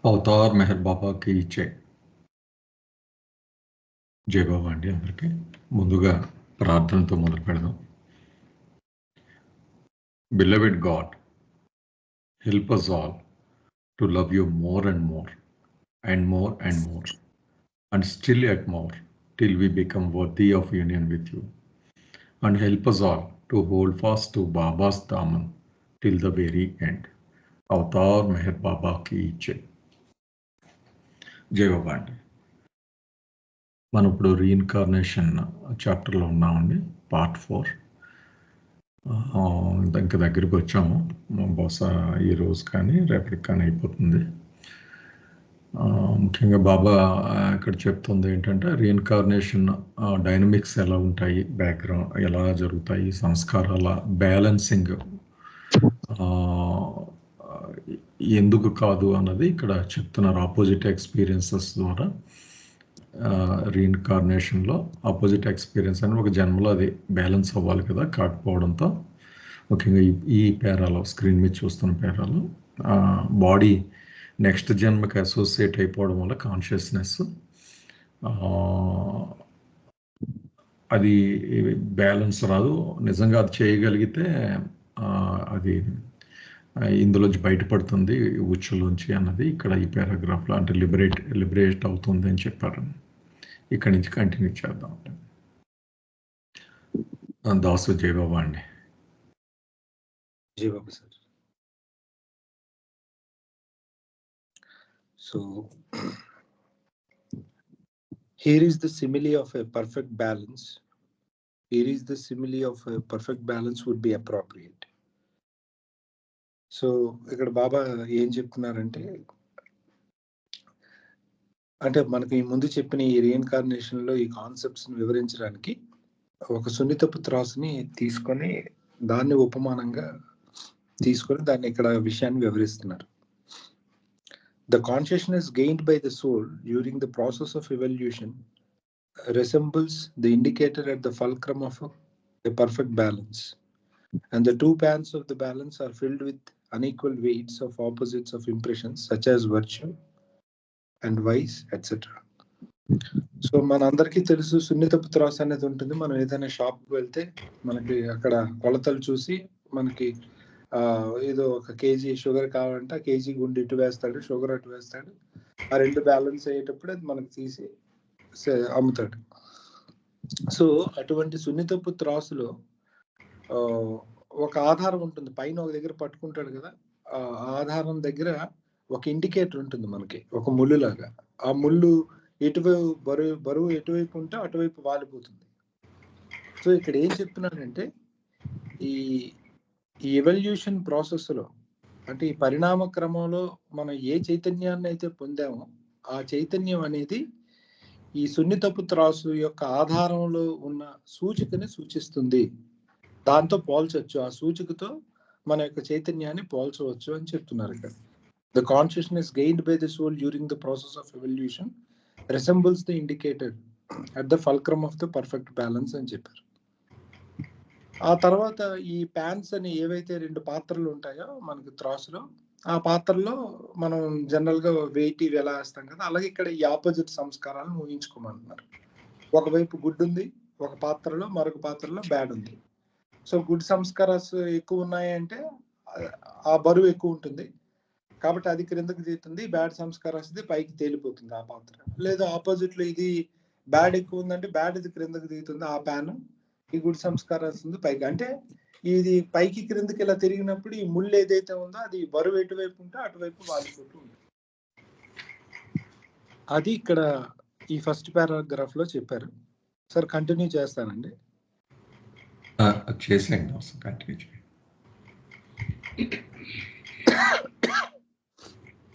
Avatar Meher బాబాకి ఇచ్చే జై బాబా అండి. అందరికీ ముందుగా ప్రార్థనతో మొదలు పెడదాం. Beloved God, help us all to love you more and more and more and more and still yet more till we become worthy of union with you, and help us all to hold fast to Baba's daman till the very end. Avatar Meher బాబాకి ఇచ్చే జై బాబా అండి. మనం ఇప్పుడు reincarnation చాప్టర్లో ఉన్నామండి, part 4. ఇంకా దగ్గరికి వచ్చాము. బహుశా ఈ రోజు కానీ రేపటికి కానీ అయిపోతుంది. ముఖ్యంగా బాబా ఇక్కడ చెప్తుంది ఏంటంటే రీఇన్కార్నేషన్ డైనమిక్స్ ఎలా ఉంటాయి, బ్యాక్గ్రౌండ్ ఎలా జరుగుతాయి, సంస్కారాల బ్యాలెన్సింగ్ ఎందుకు కాదు అన్నది ఇక్కడ చెప్తున్నారు. ఆపోజిట్ ఎక్స్పీరియన్సెస్ ద్వారా రీఇన్కార్నేషన్లో ఆపోజిట్ ఎక్స్పీరియన్స్ అని ఒక జన్మలో అది బ్యాలెన్స్ అవ్వాలి కదా, కాకపోవడంతో ముఖ్యంగా ఈ పేరాలో స్క్రీన్ మీద చూస్తున్న పేరాలో బాడీ నెక్స్ట్ జన్మకి అసోసియేట్ అయిపోవడం వల్ల కాన్షియస్నెస్ అది బ్యాలెన్స్ రాదు. నిజంగా అది చేయగలిగితే అది ఇందులోంచి బయటపడుతుంది, ఉచ్చులోంచి అన్నది ఇక్కడ ఈ పారాగ్రాఫ్లో, అంటే లిబరేట్ అవుతుంది అని చెప్పారు. ఇక్కడి నుంచి కంటిన్యూ చేద్దాం. దాసు జై బాబా అండి. జై Baba sir. So here is the simile of a perfect balance. Here is the simile of a perfect balance would be appropriate. So ఇక్కడ బాబా ఏం చెప్తున్నారంటే, అంటే మనకి ముందు చెప్పిన ఈ రీఇన్కార్నేషన్ లో ఈ కాన్సెప్ట్స్ వివరించడానికి ఒక సున్నితపు త్రాసుని తీసుకొని దాన్ని ఉపమానంగా తీసుకొని దాన్ని ఇక్కడ విషయాన్ని వివరిస్తున్నారు. The consciousness gained by the soul during the process of evolution resembles the indicator at the fulcrum of a perfect balance, and the two pans of the balance are filled with unequal weights of opposites of impressions such as virtue and vice, etc. So మనందరికీ తెలుసు, సున్నితపు త్రాసు అనేది ఉంటుంది. మనం ఏదైనా షాప్కి వెళ్తే మనకి అక్కడ కొలతలు చూసి మనకి ఏదో 1 kg షుగర్ కావాలంటే ఆ కేజీ గుండె ఇటు వేస్తాడు, షుగర్ అటు వేస్తాడు. ఆ రెండు బ్యాలెన్స్ అయ్యేటప్పుడు అది మనకు తీసి అమ్ముతాడు. సో అటువంటి సున్నితపు త్రాసులో ఒక ఆధారం ఉంటుంది, పైన ఒక దగ్గర పట్టుకుంటాడు కదా, ఆ ఆధారం దగ్గర ఒక ఇండికేటర్ ఉంటుంది మనకి, ఒక ముళ్ళు లాగా. ఆ ముళ్ళు ఎటువైపు బరువు ఎటువైపు ఉంటే అటువైపు వాలిపోతుంది. సో ఇక్కడ ఏం చెప్తున్నానంటే, ఈ ఎవల్యూషన్ ప్రాసెస్లో, అంటే ఈ పరిణామ క్రమంలో మనం ఏ చైతన్యాన్ని అయితే పొందామో ఆ చైతన్యం అనేది ఈ సున్నితపు త్రాసు యొక్క ఆధారంలో ఉన్న సూచికని సూచిస్తుంది. దాంతో పోల్చవచ్చు, ఆ సూచికతో మన యొక్క చైతన్యాన్ని పోల్చవచ్చు అని చెప్తున్నారు ఇక్కడ. The consciousness gained by the soul during the process of evolution resembles the indicator at the fulcrum of the perfect balance అని చెప్పారు. ఆ తర్వాత ఈ ప్యాన్స్ అని ఏవైతే 2 పాత్రలు ఉంటాయో మనకి త్రాసులో, ఆ పాత్రలో మనం జనరల్ గా వెయిట్ ఇవి ఎలా వేస్తాం కదా, అలాగే ఇక్కడ ఈ ఆపోజిట్ సంస్కారాలను ఊహించుకోమంటున్నారు. ఒకవైపు గుడ్ ఉంది ఒక పాత్రలో, మరొక పాత్రలో బ్యాడ్ ఉంది. సో గుడ్ సంస్కారాలు ఎక్కువ ఉన్నాయి అంటే ఆ బరువు ఎక్కువ ఉంటుంది కాబట్టి అది క్రిందకి తీస్తుంది, బ్యాడ్ సంస్కారాలు పైకి తేలిపోతుంది ఆ పాత్ర. లేదా ఆపోజిట్ లో ఇది బ్యాడ్ ఎక్కువ ఉందంటే బ్యాడ్ ఇది క్రిందకి దిగుతుంది ఆ ప్యాన్, ఈ గుడ్ సంస్కారాలు పైకి. అంటే ఇది పైకి క్రిందకి ఇలా తిరిగినప్పుడు ఈ ముళ్ళు ఏదైతే ఉందో అది బరువు ఎటువైపు ఉంటే అటువైపు వాలిపోతూ ఉంటుంది. అది ఇక్కడ ఈ ఫస్ట్ పారాగ్రాఫ్ లో చెప్పారు. సార్ కంటిన్యూ చేస్తానండి.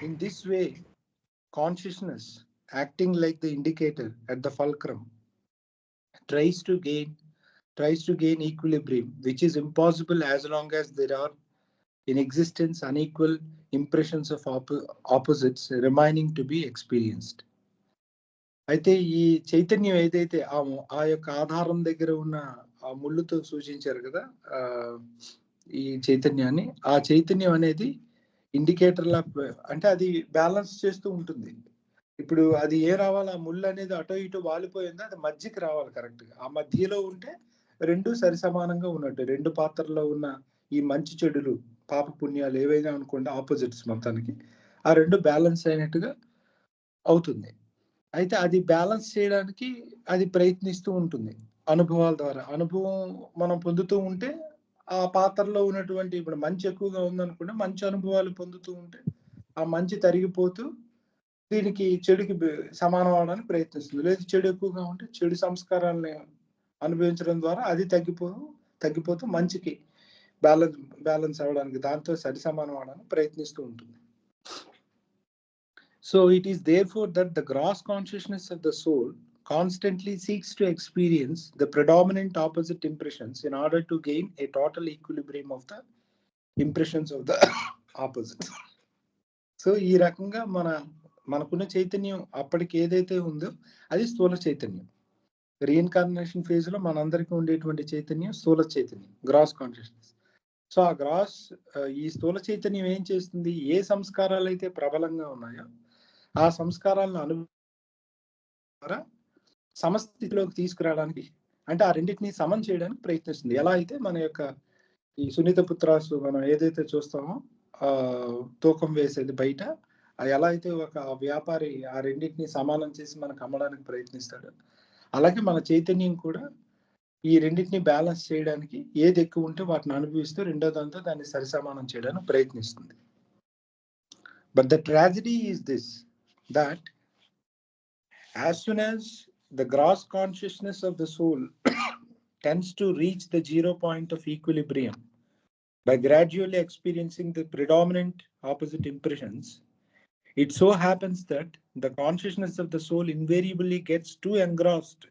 In this way, consciousness, acting like the indicator at the fulcrum, tries to gain equilibrium, which is impossible as long as there are in existence unequal impressions of opposites remaining to be experienced. అయితే ఈ చైతన్యం ఏదైతే ఆ యొక్క ఆధారం దగ్గర ఉన్న ఆ ముళ్ళుతో సూచించారు కదా ఈ చైతన్యాన్ని, ఆ చైతన్యం అనేది ఇండికేటర్ లా అంటే అది బ్యాలెన్స్ చేస్తూ ఉంటుంది. ఇప్పుడు అది ఏ రావాలి, ఆ ముళ్ళు అనేది అటో ఇటో వాలిపోయిందో అది మధ్యకి రావాలి కరెక్ట్గా. ఆ మధ్యలో ఉంటే రెండు సరి సమానంగా ఉన్నట్టు. రెండు పాత్రలో ఉన్న ఈ మంచి చెడులు పాప పుణ్యాలు ఏవైనా అనుకోండి ఆపోజిట్స్ మొత్తానికి, ఆ రెండు బ్యాలెన్స్ అయినట్టుగా అవుతుంది. అయితే అది బ్యాలెన్స్ చేయడానికి అది ప్రయత్నిస్తూ ఉంటుంది అనుభవాల ద్వారా. అనుభవం మనం పొందుతూ ఉంటే ఆ పాత్రలో ఉన్నటువంటి, ఇప్పుడు మంచి ఎక్కువగా ఉందనుకుంటే మంచి అనుభవాలు పొందుతూ ఉంటే ఆ మంచి తరిగిపోతూ దీనికి చెడుకి సమానం అవడానికి ప్రయత్నిస్తుంది. లేదు చెడు ఎక్కువగా ఉంటే చెడు సంస్కారాలని అనుభవించడం ద్వారా అది తగ్గిపోతూ మంచికి బ్యాలెన్స్ అవ్వడానికి, దాంతో సరి సమానం అవడానికి ప్రయత్నిస్తూ ఉంటుంది. So it is therefore that the gross consciousness of the soul constantly seeks to experience the predominant opposite impressions in order to gain a total equilibrium of the impressions of the opposites. So ఈ రకంగా మనకున్న చైతన్యం అప్పటికి ఏదైతే ఉందో అది స్థూల చైతన్యం. రీఇన్కార్నేషన్ ఫేజ్ లో మనందరికీ ఉండేటువంటి చైతన్యం స్థూల చైతన్యం, గ్రాస్ కాన్షియస్నెస్. సో ఆ ఈ స్థూల చైతన్యం ఏం చేస్తుంది, ఏ సంస్కారాలు అయితే ప్రబలంగా ఉన్నాయో ఆ సంస్కారాలను ద్వారా సమస్థితిలోకి తీసుకురావడానికి, అంటే ఆ రెండింటిని సమం చేయడానికి ప్రయత్నిస్తుంది. ఎలా అయితే మన యొక్క ఈ సునీత పుత్రాసు మనం ఏదైతే చూస్తామో తూకం వేసేది బయట, ఎలా అయితే ఒక వ్యాపారి ఆ రెండింటిని సమానం చేసి మనకు అమ్మడానికి ప్రయత్నిస్తాడు, అలాగే మన చైతన్యం కూడా ఈ రెండింటిని బ్యాలెన్స్ చేయడానికి ఏది ఎక్కువ ఉంటే వాటిని అనుభవిస్తూ రెండో దాంతో దాన్ని సరిసమానం చేయడానికి ప్రయత్నిస్తుంది. But the tragedy is this, that as soon as the gross consciousness of the soul tends to reach the 0 point of equilibrium by gradually experiencing the predominant opposite impressions, it so happens that the consciousness of the soul invariably gets too engrossed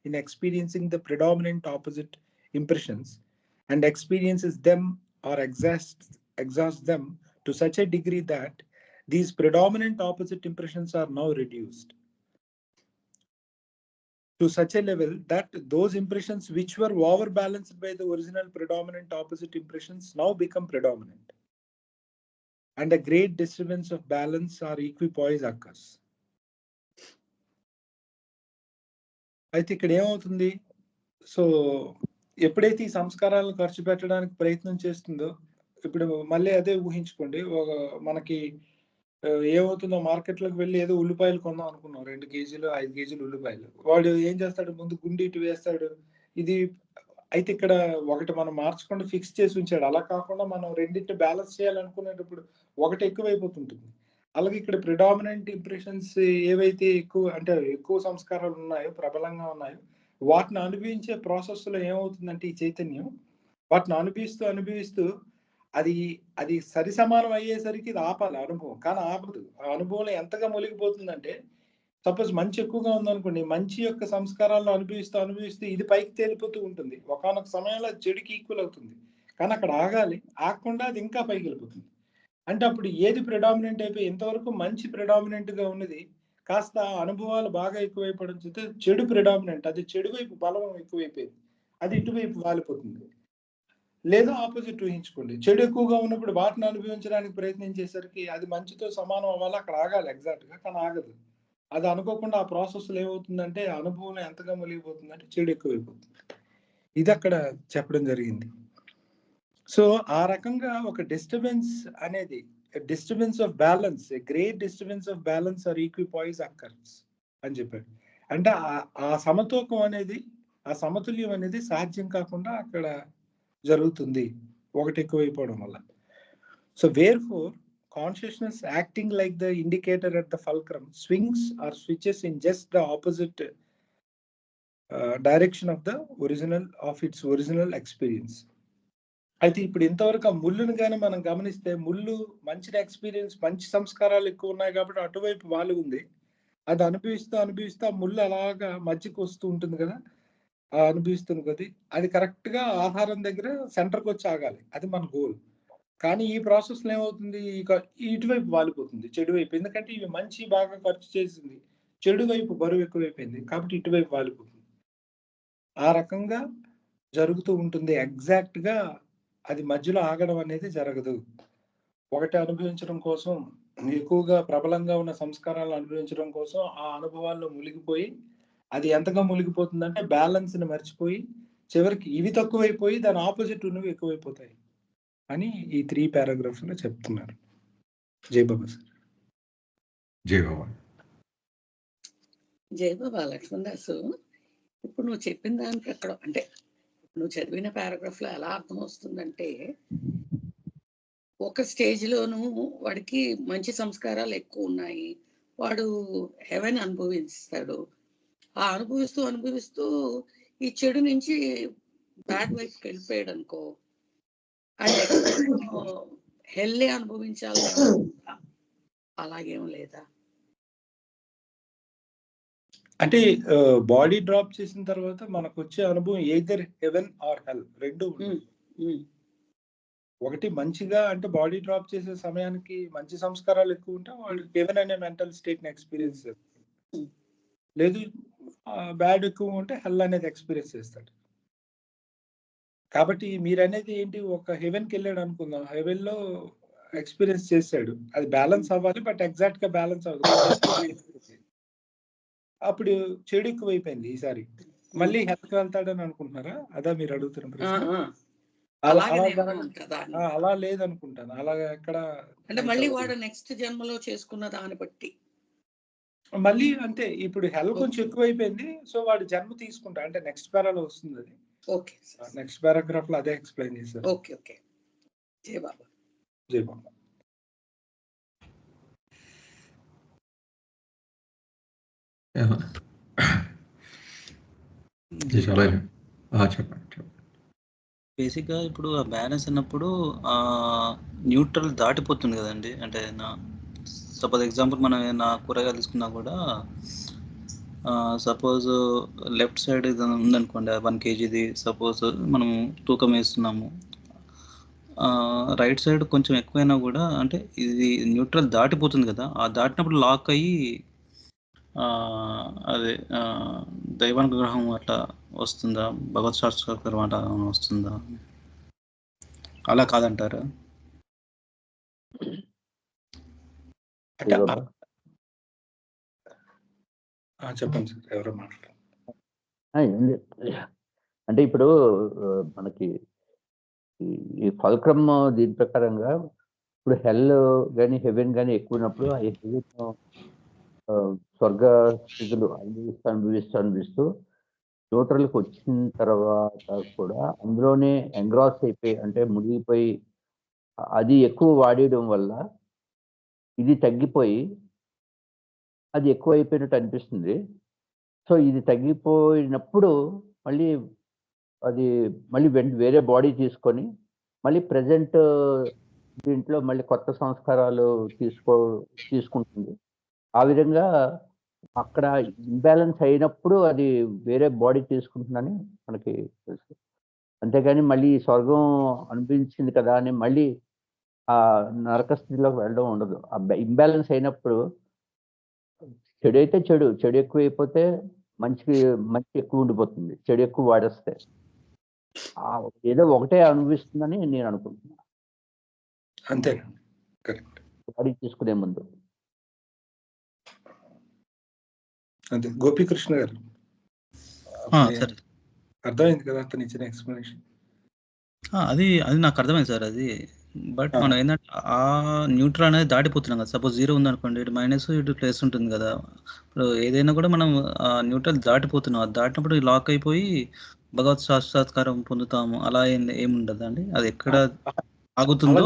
in experiencing the predominant opposite impressions and experiences them or exhausts them to such a degree that these predominant opposite impressions are now reduced to such a level that those impressions which were overbalanced by the original predominant opposite impressions now become predominant, and a great disturbance of balance or equipoise occurs. అయితే ఇక్కడ ఏమవుతుంది, so ఎప్పుడైతే ఈ సంస్కారాలను ఖర్చు పెట్టడానికి ప్రయత్నం చేస్తుందో, ఇప్పుడు మళ్ళీ అదే ఊహించుకోండి, మనకి ఏమవుతుందో, మార్కెట్లోకి వెళ్ళి ఏదో ఉల్లిపాయలు కొందాం అనుకున్నాం, 2 కేజీలు 5 కేజీలు ఉల్లిపాయలు. వాడు ఏం చేస్తాడు, ముందు గుండి ఇటు వేస్తాడు. ఇది అయితే ఇక్కడ ఒకటి మనం మార్చకుండా ఫిక్స్ చేసి ఉంచాడు. అలా కాకుండా మనం రెండింటి బ్యాలెన్స్ చేయాలనుకునేటప్పుడు ఒకటి ఎక్కువైపోతుంటుంది. అలాగే ఇక్కడ ప్రిడామినెంట్ ఇంప్రెషన్స్ ఏవైతే ఎక్కువ సంస్కారాలు ఉన్నాయో, ప్రబలంగా ఉన్నాయో, వాటిని అనుభవించే ప్రాసెస్ లో ఏమవుతుందంటే ఈ చైతన్యం వాటిని అనుభవిస్తూ అది సరి సమానం అయ్యేసరికి ఇది ఆపాలి అనుభవం, కానీ ఆపదు. ఆ అనుభవంలో ఎంతగా మొలిగిపోతుందంటే, సపోజ్ మంచి ఎక్కువగా ఉందనుకోండి, మంచి యొక్క సంస్కారాలను అనుభవిస్తూ ఇది పైకి తేలిపోతూ ఉంటుంది. ఒకానొక సమయంలో చెడుకి ఈక్వల్ అవుతుంది, కానీ అక్కడ ఆగకుండా అది ఇంకా పైకి వెళ్ళిపోతుంది. అంటే అప్పుడు ఏది ప్రిడామినెంట్ అయిపోయి, ఇంతవరకు మంచి ప్రిడామినెంట్ గా ఉన్నది కాస్త అనుభవాలు బాగా ఎక్కువైపోవడం చేత చెడు ప్రిడామినెంట్, అది చెడు వైపు బలం ఎక్కువైపోయింది, అది ఇటువైపు వాలిపోతుంది. లేదా ఆపోజిట్ ఊహించుకోండి, చెడు ఎక్కువగా ఉన్నప్పుడు వాటిని అనుభవించడానికి ప్రయత్నం చేసరికి అది మంచితో సమానం అవ్వాలి, అక్కడ ఆగాలి ఎగ్జాక్ట్ గా, కానీ ఆగదు. అది అనుకోకుండా ఆ ప్రాసెస్ లో ఏమవుతుందంటే అనుభవం ఎంతగా మొలిగిపోతుందంటే చెడు ఎక్కువైపోతుంది. ఇది అక్కడ చెప్పడం జరిగింది. సో ఆ రకంగా ఒక డిస్టర్బెన్స్ అనేది, disturbance of balance, great disturbance of balance or equipoise occurs అని చెప్పాడు. అంటే ఆ సమతూకం అనేది, ఆ సమతుల్యం అనేది సాధ్యం కాకుండా అక్కడ జరుగుతుంది ఒకటి ఎక్కువైపోవడం వల్ల. So wherefore consciousness acting like the indicator at the fulcrum swings or switches in just the opposite direction of its original experience. అయితే ఇప్పుడు ఇంతవరకు ఆ ముళ్ళును కానీ మనం గమనిస్తే, ముళ్ళు మంచి ఎక్స్పీరియన్స్, మంచి సంస్కారాలు ఎక్కువ ఉన్నాయి కాబట్టి అటువైపు వాళ్ళు ఉంది. అది అనుభవిస్తూ ఆ ముళ్ళు అలాగా మధ్యకి వస్తూ ఉంటుంది కదా, అనుభవిస్తుంది కదా, అది కరెక్ట్ గా ఆహారం దగ్గర సెంటర్కి వచ్చి ఆగాలి, అది మన గోల్. కానీ ఈ ప్రాసెస్ లో ఏమవుతుంది, ఇటువైపు వాలిపోతుంది చెడు వైపు. ఎందుకంటే ఇవి మంచి బాగా ఖర్చు చేసింది, చెడు వైపు బరువు ఎక్కువైపోయింది కాబట్టి ఇటువైపు వాలిపోతుంది. ఆ రకంగా జరుగుతూ ఉంటుంది. ఎగ్జాక్ట్ గా అది మధ్యలో ఆగడం అనేది జరగదు. ఒకటి అనుభవించడం కోసం, ఎక్కువగా ప్రబలంగా ఉన్న సంస్కారాలను అనుభవించడం కోసం ఆ అనుభవాల్లో మునిగిపోయి, అది ఎంతగా మునిగిపోతుందంటే బ్యాలెన్స్‌ని మర్చిపోయి, చివరికి ఇవి తక్కువైపోయి దాని ఆపోజిట్ ఉన్నవి ఎక్కువైపోతాయి అని ఈ 3 పారాగ్రాఫ్స్‌లో చెప్తున్నారు. జై బాబా సార్. జై బాబా. జై బాబా. లక్ష్మణ్ దాసు, ఇప్పుడు నువ్వు చెప్పిన దాని ప్రకారం అంటే నువ్వు చదివిన పారాగ్రాఫ్ లో ఎలా అర్థం వస్తుందంటే, ఒక స్టేజ్ లోను వాడికి మంచి సంస్కారాలు ఎక్కువ ఉన్నాయి, వాడు హెవెన్ అనుభవిస్తాడు. ఆ అనుభవిస్తూ ఈ చెడు నుంచి బ్యాడ్ వైపుకి వెళ్ళిపోయాడు అనుకో, అది హెల్లే అనుభవించాలని అలాగేం లేదా? అంటే బాడీ డ్రాప్ చేసిన తర్వాత మనకు వచ్చే అనుభవం ఎయిదర్ హెవెన్ ఆర్ హెల్ రెండు ఉంటాయి. ఒకటి మంచిగా అంటే బాడీ డ్రాప్ చేసే సమయానికి మంచి సంస్కారాలు ఎక్కువ ఉంటే వాడు హెవెన్ అనే మెంటల్ స్టేట్ ని ఎక్స్పీరియన్స్ చేస్తాడు. లేదు బ్యాడ్ ఎక్కువ ఉంటే హెల్ అనేది ఎక్స్పీరియన్స్ చేస్తాడు. కాబట్టి మీరు అనేది ఏంటి, ఒక హెవెన్కి వెళ్ళాడు అనుకుందాం, హెవెన్ లో ఎక్స్పీరియన్స్ చేశాడు, అది బ్యాలెన్స్ అవ్వాలి, బట్ ఎగ్జాక్ట్ గా బ్యాలెన్స్ అవ్వదు. అప్పుడు చెడు ఎక్కువైపోయింది, ఈసారి మళ్ళీ హెల్త్ వెళ్తాడని అనుకుంటున్నారా? అదా మీరు అడుగుతున్న ప్రశ్న? అలా లేదనుకుంటాను. అలాగా ఎక్కడ అంటే మళ్ళీ వాడు నెక్స్ట్ జన్మలో చేసుకున్న దాన్ని బట్టి మళ్ళీ అంతే. ఇప్పుడు హెల్ కొంచెం ఎక్కువైపోయింది, సో వాడు జన్మ తీసుకుంటా అంటే నెక్స్ట్ పారాలో వస్తుంది అది. ఓకే, నెక్స్ట్ పారాగ్రాఫ్ లో అదే ఎక్స్ప్లెయిన్ చేశారు. Okay okay. జై బాబా. జై బాబా. చెప్పండి. బేసిక్గా ఇప్పుడు ఆ బ్యాలెన్స్ అన్నప్పుడు న్యూట్రల్ దాటిపోతుంది కదండి. అంటే సపోజ్ ఎగ్జాంపుల్ మనం ఏదైనా కూరగాయలు తీసుకున్నా కూడా సపోజ్ లెఫ్ట్ సైడ్ ఉందనుకోండి 1 kgది, సపోజ్ మనం తూకం వేస్తున్నాము, రైట్ సైడ్ కొంచెం ఎక్కువైనా కూడా అంటే ఇది న్యూట్రల్ దాటిపోతుంది కదా. ఆ దాటినప్పుడు లాక్ అయ్యి అదే దైవానుగ్రహం అట్లా వస్తుందా, భగవత్ శాస్త్రం అట్లా వస్తుందా? అలా కాదంటారా? చెప్పండి సార్, ఎవరో మాట్లాడారు. అంటే ఇప్పుడు మనకి ఈ ఫల్క్రమ్ దీని ప్రకారంగా ఇప్పుడు హెల్ కానీ హెవెన్ కానీ ఎక్కువ ఉన్నప్పుడు ఆ హెవెన్ స్వర్గ స్థితులు అనుభవిస్తూ న్యూట్రల్కి వచ్చిన తర్వాత కూడా అందులోనే ఎంగ్రాస్ అయిపోయి అంటే మునిగిపోయి అది ఎక్కువ వాడేయడం వల్ల ఇది తగ్గిపోయి అది ఎక్కువ అయిపోయినట్టు అనిపిస్తుంది. సో ఇది తగ్గిపోయినప్పుడు మళ్ళీ అది మళ్ళీ వేరే బాడీ తీసుకొని మళ్ళీ ప్రజెంట్ దీంట్లో మళ్ళీ కొత్త సంస్కారాలు తీసుకుంటుంది. ఆ విధంగా అక్కడ ఇంబ్యాలెన్స్ అయినప్పుడు అది వేరే బాడీ తీసుకుంటుందని మనకి తెలుసు. అంతేగాని మళ్ళీ స్వర్గం అనిపించింది కదా అని మళ్ళీ ఆ నరక స్థితిలోకి వెళ్ళడం ఉండదు. ఇంబ్యాలెన్స్ అయినప్పుడు చెడు అయితే చెడు ఎక్కువైపోతే మంచి ఎక్కువ ఉండిపోతుంది, చెడు ఎక్కువ వాడేస్తే ఏదో ఒకటే అనుభవిస్తుందని నేను అనుకుంటున్నాను. అంతే, కరెక్ట్. బాడీ తీసుకునే ముందు అంతే. గోపీకృష్ణ గారు అర్థమైంది కదా అతను ఇచ్చిన ఎక్స్ప్లెనేషన్? అది నాకు అర్థమైంది సార్. అది బట్ మనం ఏంటంటే ఆ న్యూట్రల్ అనేది దాటిపోతున్నాం కదా. సపోజ్ 0 ఉందనుకోండి, ఇటు మైనస్ ఇటు ప్లస్ ఉంటుంది కదా. ఇప్పుడు ఏదైనా కూడా మనం న్యూట్రల్ దాటిపోతున్నాం, అది దాటినప్పుడు లాక్ అయిపోయి భగవత్ సాక్షాత్కారం పొందుతాము. అలా ఏముండదు అండి, అది ఎక్కడ ఆగుతుందో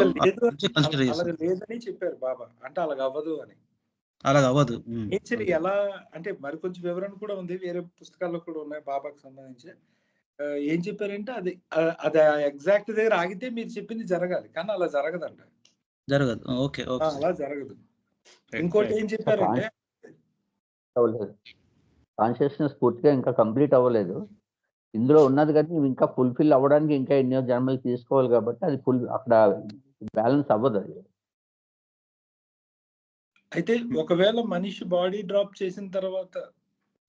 లేదని చెప్పారు బాబా. అంటే అలాగ అవ్వదు అని. అలాగ అవ్వదు. నేచర్ ఎలా అంటే మరి కొంచెం వివరణ కూడా ఉంది, వేరే పుస్తకాల్లో కూడా ఉన్నాయి బాబాకి సంబంధించి. ఏం చెప్పారంటే అది ఎగ్జాక్ట్ దగ్గర ఆగితే మీరు చెప్పింది జరగాలి, కానీ అలా జరగదంట. జరగదు. ఓకే, అలా జరగదు. ఇంకోటి ఏం చెప్పారంటే కాన్షియస్నెస్ పూర్తిగా ఇంకా కంప్లీట్ అవ్వలేదు, ఇందులో ఉన్నది కానీ ఇంకా ఫుల్ఫిల్ అవ్వడానికి ఇంకా ఎన్నో జన్మలు తీసుకోవాలి కాబట్టి అది అక్కడ బ్యాలెన్స్ అవ్వదు. అది అయితే ఒకవేళ మనిషి బాడీ డ్రాప్ చేసిన తర్వాత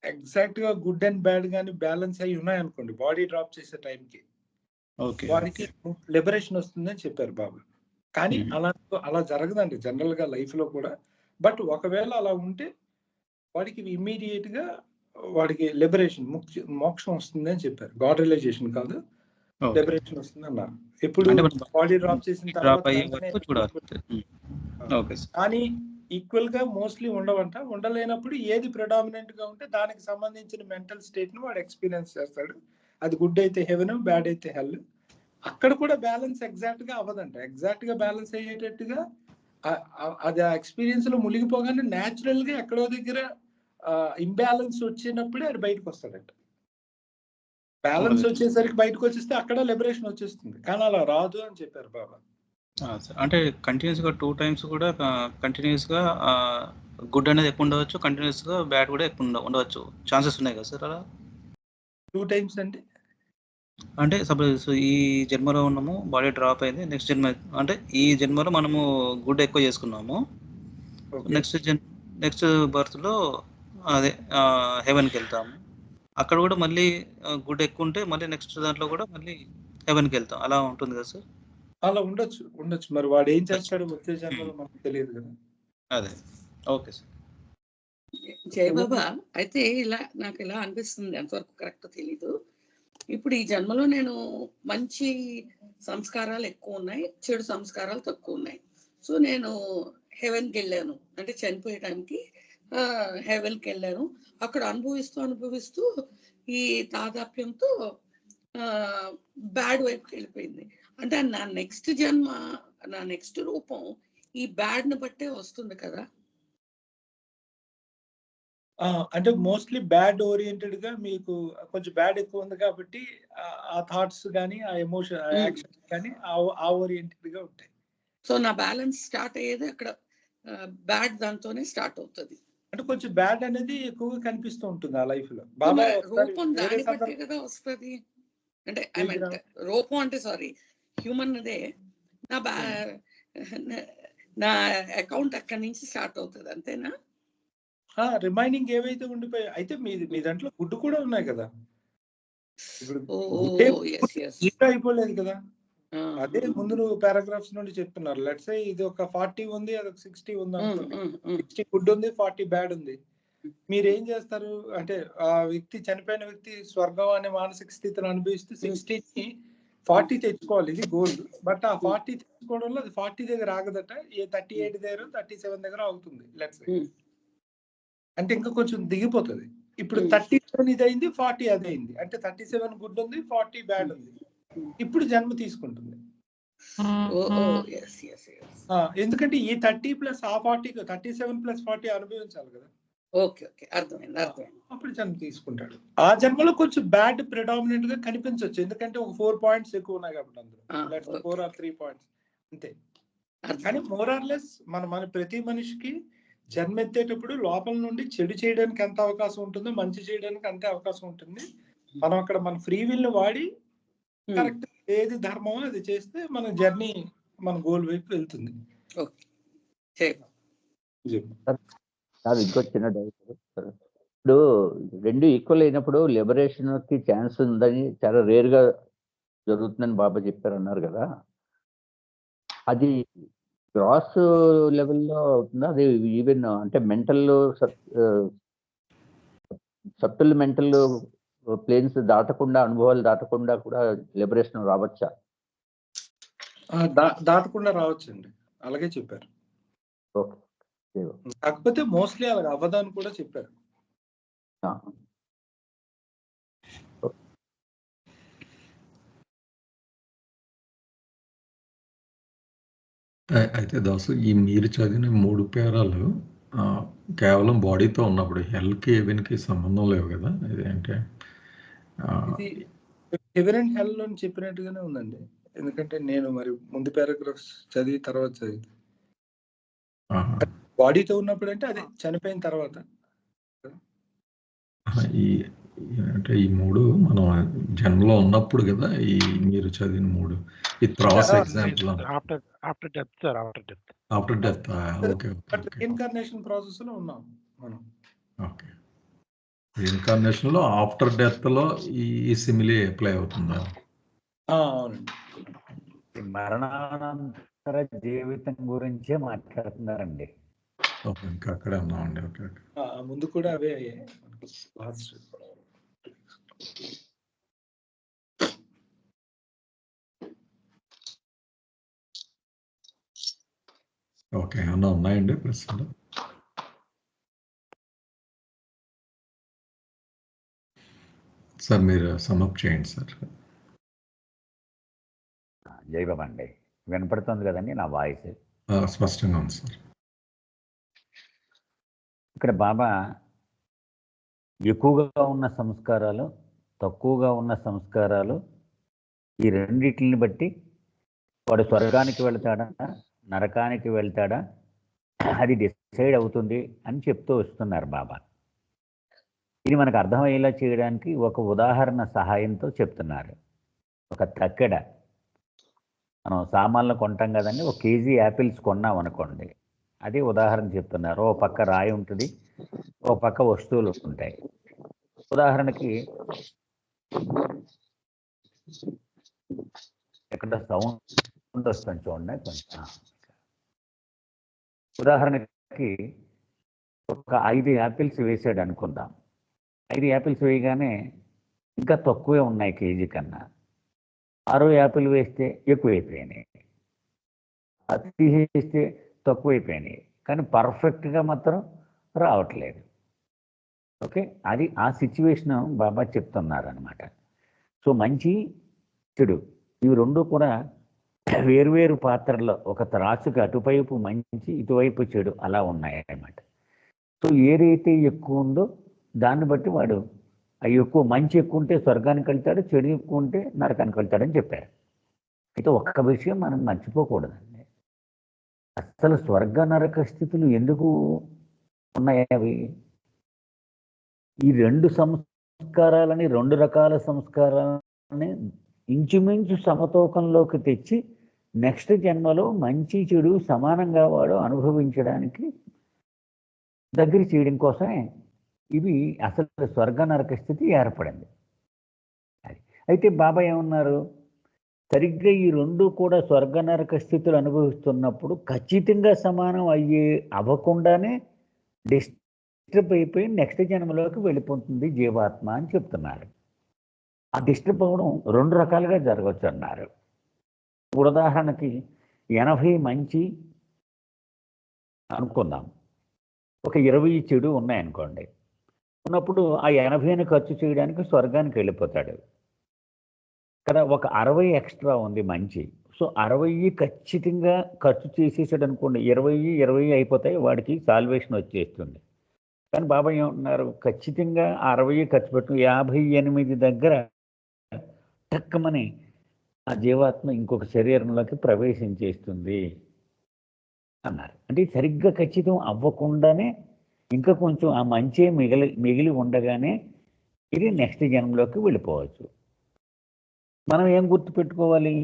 ఎగ్జాక్ట్ గా గుడ్ అండ్ బ్యాడ్ గానీ బ్యాలెన్స్ అయి ఉన్నాయనుకోండి, బాడీ డ్రాప్ చేసే టైంకి వారికి లిబరేషన్ వస్తుందని చెప్పారు బాబా. కానీ అలా జరగదండి జనరల్ గా లైఫ్ లో కూడా. బట్ ఒకవేళ అలా ఉంటే వాడికి ఇమ్మీడియట్ గా వాడికి లిబరేషన్ మోక్షం వస్తుంది అని చెప్పారు. గాడ్ రియలైజేషన్ కాదు, లిబరేషన్ వస్తుంది అన్నారు. ఎప్పుడు బాడీ డ్రాప్ చేసిన తర్వాత కానీ ఈక్వల్ గా మోస్ట్లీ ఉండవంట. ఉండలేనప్పుడు ఏది ప్రిడామినెంట్ గా ఉంటే దానికి సంబంధించిన మెంటల్ స్టేట్ ను వాడు ఎక్స్పీరియన్స్ చేస్తాడు. అది గుడ్ అయితే హెవెన్, బ్యాడ్ అయితే హెల్. అక్కడ కూడా బ్యాలెన్స్ ఎగ్జాక్ట్ గా అవ్వదంట. ఎగ్జాక్ట్ గా బ్యాలెన్స్ అయ్యేటట్టుగా అది ఆ ఎక్స్పీరియన్స్ లో మునిగిపోగానే న్యాచురల్ గా ఎక్కడో దగ్గర ఇంబ్యాలెన్స్ వచ్చినప్పుడే అది బయటకు వస్తాడంట. బ్యాలెన్స్ వచ్చేసరికి బయటకు వచ్చేస్తే అక్కడ లిబరేషన్ వచ్చేస్తుంది. కానీ అలా రాదు అని చెప్పారు బాబా. అంటే కంటిన్యూస్ గా 2 times కూడా కంటిన్యూస్ గా గుడ్ అనేది ఎక్కువ ఉండవచ్చు, కంటిన్యూస్ గా బ్యాడ్ కూడా ఎక్కువ ఉండవచ్చు. ఛాన్సెస్ ఉన్నాయి కదా సార్ అలా? 2 times అంటే సపోజ్ ఈ జన్మలో ఉన్నాము, బాడీ డ్రాప్ అయింది, నెక్స్ట్ జన్మ అంటే ఈ జన్మలో మనము గుడ్ ఎక్కువ చేసుకున్నాము, నెక్స్ట్ బర్త్ లో అదే హెవెన్కి వెళ్తాము. అక్కడ కూడా మళ్ళీ గుడ్ ఎక్కువ ఉంటే మళ్ళీ నెక్స్ట్ దాంట్లో కూడా మళ్ళీ హెవెన్కి వెళ్తాం. అలా ఉంటుంది కదా సార్? అలా ఉండొచ్చు. మరి వాడు ఏం చేస్తాడో వచ్చే జన్మలో మనకు తెలియదు కదా. అదే, ఓకే సార్. జయబాబా, అయితే నాకు ఇలా అనిపిస్తుంది, ఎంతవరకు కరెక్ట్ తెలీదు. ఇప్పుడు ఈ జన్మలో నేను మంచి సంస్కారాలు ఎక్కువ ఉన్నాయి, చెడు సంస్కారాలు తక్కువ ఉన్నాయి. సో నేను హెవెన్కి వెళ్ళాను, అంటే చనిపోయే టైంకి హెవెన్కి వెళ్ళాను. అక్కడ అనుభవిస్తూ ఈ తాదాప్యంతో బ్యాడ్ వైపుకి వెళ్ళిపోయింది. అంటే నా నెక్స్ట్ జన్మ, నా నెక్స్ట్ రూపం ఈ బ్యాడ్ ని బట్టే వస్తుంది కదా? అంటే మోస్ట్లీ బ్యాడ్ ఓరియంటెడ్ గా మీకు కొంచెం బ్యాడ్ ఎక్కువ ఉంది కాబట్టి ఆ థాట్స్ కానీ ఆ ఎమోషన్ యాక్షన్ కానీ ఆ ఓరియంటెడ్ గా ఉంటాయి. సో నా బ్యాలెన్స్ స్టార్ట్ అయ్యేది అక్కడ బ్యాడ్ దాంతోనే స్టార్ట్ అవుతుంది. అంటే కొంచెం బ్యాడ్ అనేది ఎక్కువగా కనిపిస్తూ ఉంటుంది ఆ లైఫ్ లో. బాబా రూపం దాన్ని బట్టే కదా వస్తుంది. అంటే రూపం అంటే సారీ హ్యూమన్ అదే నా అకౌంట్ అక్కడి నుంచి స్టార్ట్ అవుతుంది, అంతేనా? రిమైనింగ్ ఏవైతే ఉండిపోయాయి, అయితే మీ దాంట్లో గుడ్ కూడా ఉన్నాయి కదా. ఇప్పుడు అయిపోలేదు కదా. అదే ముందు పారాగ్రాఫ్స్ నుండి చెప్తున్నారు. లెట్స్ సే ఇది ఒక 40 ఉంది, అది ఒక 60 ఉంది అనుకోండి. 60 గుడ్ ఉంది, 40 బ్యాడ్ ఉంది. మీరు ఏం చేస్తారు అంటే ఆ వ్యక్తి, చనిపోయిన వ్యక్తి స్వర్గం అనే మానసిక స్థితిని అనుభవిస్తూ 60ని 40 తెచ్చుకోవాలి, ఇది గోల్. బట్ ఆ 40 తెచ్చుకోవడంలో అది 40 దగ్గర ఆగదట, ఏ 38 దగ్గర 37 దగ్గర అవుతుంది. లెట్స్ సే అంటే ఇంకా కొంచెం దిగిపోతుంది. ఇప్పుడు 37 ఇది అయింది, 40 అది అయింది. అంటే 37 గుడ్ ఉంది, 40 బ్యాడ్ ఉంది. ఇప్పుడు జన్మ తీసుకుంటుంది. ఎందుకంటే ఈ 30 ప్లస్ ఆ 40, 37 ప్లస్ 40 అనుభవించాలి కదా. అప్పుడు జన్మ తీసుకుంటాడు. ఆ జన్మలో కొంచెం బ్యాడ్ ప్రిడామినెంట్ గా కనిపించవచ్చు, ఎందుకంటే ఒక 4 పాయింట్స్ ఎక్కువ ఉన్నాయి కాబట్టి అందులో 4 or 3 పాయింట్స్ అంతే. కానీ మోర్ ఆర్ లెస్ మన ప్రతి మనిషికి జన్మెత్తేటప్పుడు లోపల నుండి చెడు చేయడానికి ఎంత అవకాశం ఉంటుందో మంచి చేయడానికి అంతే అవకాశం ఉంటుంది. మనం అక్కడ మన ఫ్రీ విల్ ని వాడి కరెక్ట్ ఏది ధర్మమో అది చేస్తే మన జర్నీ మన గోల్ వైపు వెళ్తుంది. ఇంకో చిన్న డౌట్. ఇప్పుడు 2 ఈక్వల్ అయినప్పుడు లిబరేషన్ కి ఛాన్స్ ఉందని చాలా రేర్ గా జరుగుతుందని బాబా చెప్పారు అన్నారు కదా. అది గ్రాస్ లెవెల్లో అవుతుందా? అది ఈవెన్ అంటే మెంటల్ సబ్టిల్ మెంటల్ ప్లేన్స్ దాటకుండా, అనుభవాలు దాటకుండా కూడా లిబరేషన్ రావచ్చా? దాటకుండా రావచ్చండి, అలాగే చెప్పారు. కాకపోతే మోస్ట్లీ అలా అవ్వదని కూడా చెప్పారు. అయితే దాసు, ఈ మీరు చదివిన 3 పేరాలు కేవలం బాడీతో ఉన్నప్పుడు హెల్త్కి హెవెన్కి సంబంధం లేవు కదా. ఇది అంటే హెవెన్ అండ్ హెల్ అని చెప్పినట్టుగానే ఉందండి. ఎందుకంటే నేను మరి ముందు పారాగ్రాఫ్స్ చదివి తర్వాత చదివి బాడీతో ఉన్నప్పుడు అంటే అదే చనిపోయిన తర్వాత. అంటే ఈ 3 మనం జన్మలో ఉన్నప్పుడు కదా, ఈ మీరు చదివిన 3 ఈ process example after death sir, after death. Okay, incarnation process లో ఉన్నాం మనం. ఓకే, ఇన్కార్నేషన్ లో ఆఫ్టర్ డెత్ లో ఈ సిమిలీ అప్లై అవుతుందా? అవునండి. జీవితం గురించే మాట్లాడుతున్నారండి. ఓకే, ఇంకా అక్కడే ఉన్నామండి. Okay okay. ముందు కూడా అవే అయ్యాయి మనకు లాస్ట్. ఓకే, ఏమన్నా ఉన్నాయండి ప్రశ్నలు? సార్ మీరు సమప్ చేయండి సార్. జై బాబా అండి, వినపడుతుంది కదండి నా వాయిస్? స్పష్టంగా ఉంది సార్. ఇక్కడ బాబా ఎక్కువగా ఉన్న సంస్కారాలు, తక్కువగా ఉన్న సంస్కారాలు, ఈ రెండింటిని బట్టి వాడు స్వర్గానికి వెళ్తాడా నరకానికి వెళ్తాడా అది డిసైడ్ అవుతుంది అని చెప్తూ వస్తున్నారు బాబా. ఇది మనకు అర్థమయ్యేలా చేయడానికి ఒక ఉదాహరణ సహాయంతో చెప్తున్నారు. ఒక తక్కెడ, మనం సామాన్లు కొంటాం కదండి, ఒక కేజీ యాపిల్స్ కొన్నాం అనుకోండి, అది ఉదాహరణ చెప్తున్నారు. ఓ పక్క రాయి ఉంటుంది, ఓ పక్క వస్తువులు ఉంటాయి. ఉదాహరణకి ఎక్కడ సౌండ్ వస్తుంది చూడండి కొంచెం. ఉదాహరణకి ఒక 5 యాపిల్స్ వేసాడు అనుకుందాం. 5 యాపిల్స్ వేయగానే ఇంకా తక్కువే ఉన్నాయి కేజీ కన్నా. 6 యాపిల్ వేస్తే ఎక్కువైపోయినాయి, అది తీసేస్తే తక్కువైపోయినాయి, కానీ పర్ఫెక్ట్గా మాత్రం రావట్లేదు. ఓకే, అది ఆ సిచ్యువేషన్ బాబా చెప్తున్నారు అనమాట. సో మంచి చెడు ఇవి రెండు కూడా వేరువేరు పాత్రల్లో, ఒక త్రాసుకి అటువైపు మంచి ఇటువైపు చెడు అలా ఉన్నాయి అన్నమాట. సో ఏదైతే ఎక్కువ ఉందో దాన్ని బట్టి వాడు ఎక్కువ, మంచి ఎక్కువ ఉంటే స్వర్గానికి వెళ్తాడు, చెడు ఎక్కువ ఉంటే నరకానికి వెళ్తాడని చెప్పారు. అయితే ఒక్క విషయం మనం మర్చిపోకూడదండి, అసలు స్వర్గ నరక స్థితులు ఎందుకు ఉన్నాయి? అవి ఈ 2 సంస్కారాలని, 2 రకాల సంస్కారాలని ఇంచుమించు సమతూకంలోకి తెచ్చి నెక్స్ట్ జన్మలో మంచి చెడు సమానంగా వాడు అనుభవించడానికి దగ్గర చేయడం కోసమే ఇవి అసలు స్వర్గ నరక స్థితి ఏర్పడింది. అయితే బాబా ఏమన్నారు, సరిగ్గా ఈ 2 కూడా స్వర్గ నరక స్థితులు అనుభవిస్తున్నప్పుడు ఖచ్చితంగా సమానం అవ్వకుండానే డిస్టర్బ్ అయిపోయి నెక్స్ట్ జన్మలోకి వెళ్ళిపోతుంది జీవాత్మ అని చెప్తున్నారు. ఆ డిస్టర్బ్ అవ్వడం 2 రకాలుగా జరగవచ్చు అన్నారు. ఉదాహరణకి 80 మంచి అనుకుందాం, ఒక 20 చెడు ఉన్నాయనుకోండి. ఉన్నప్పుడు ఆ 80ని ఖర్చు చేయడానికి స్వర్గానికి వెళ్ళిపోతాడు కదా. ఒక 60 ఎక్స్ట్రా ఉంది మంచి, సో 60 ఖచ్చితంగా ఖర్చు చేసేసాడు అనుకోండి, 20 అయిపోతాయి, వాడికి సాల్వేషన్ వచ్చేస్తుంది. కానీ బాబా ఏమంటున్నారు, ఖచ్చితంగా 60 ఖర్చు పెట్టు, 58 దగ్గర టక్కమని ఆ జీవాత్మ ఇంకొక శరీరంలోకి ప్రవేశించేస్తుంది అన్నారు. అంటే సరిగ్గా ఖచ్చితం అవ్వకుండానే ఇంకా కొంచెం ఆ మంచే మిగిలి ఉండగానే ఇది నెక్స్ట్ జన్మలోకి వెళ్ళిపోవచ్చు. మనం ఏం గుర్తుపెట్టుకోవాలి,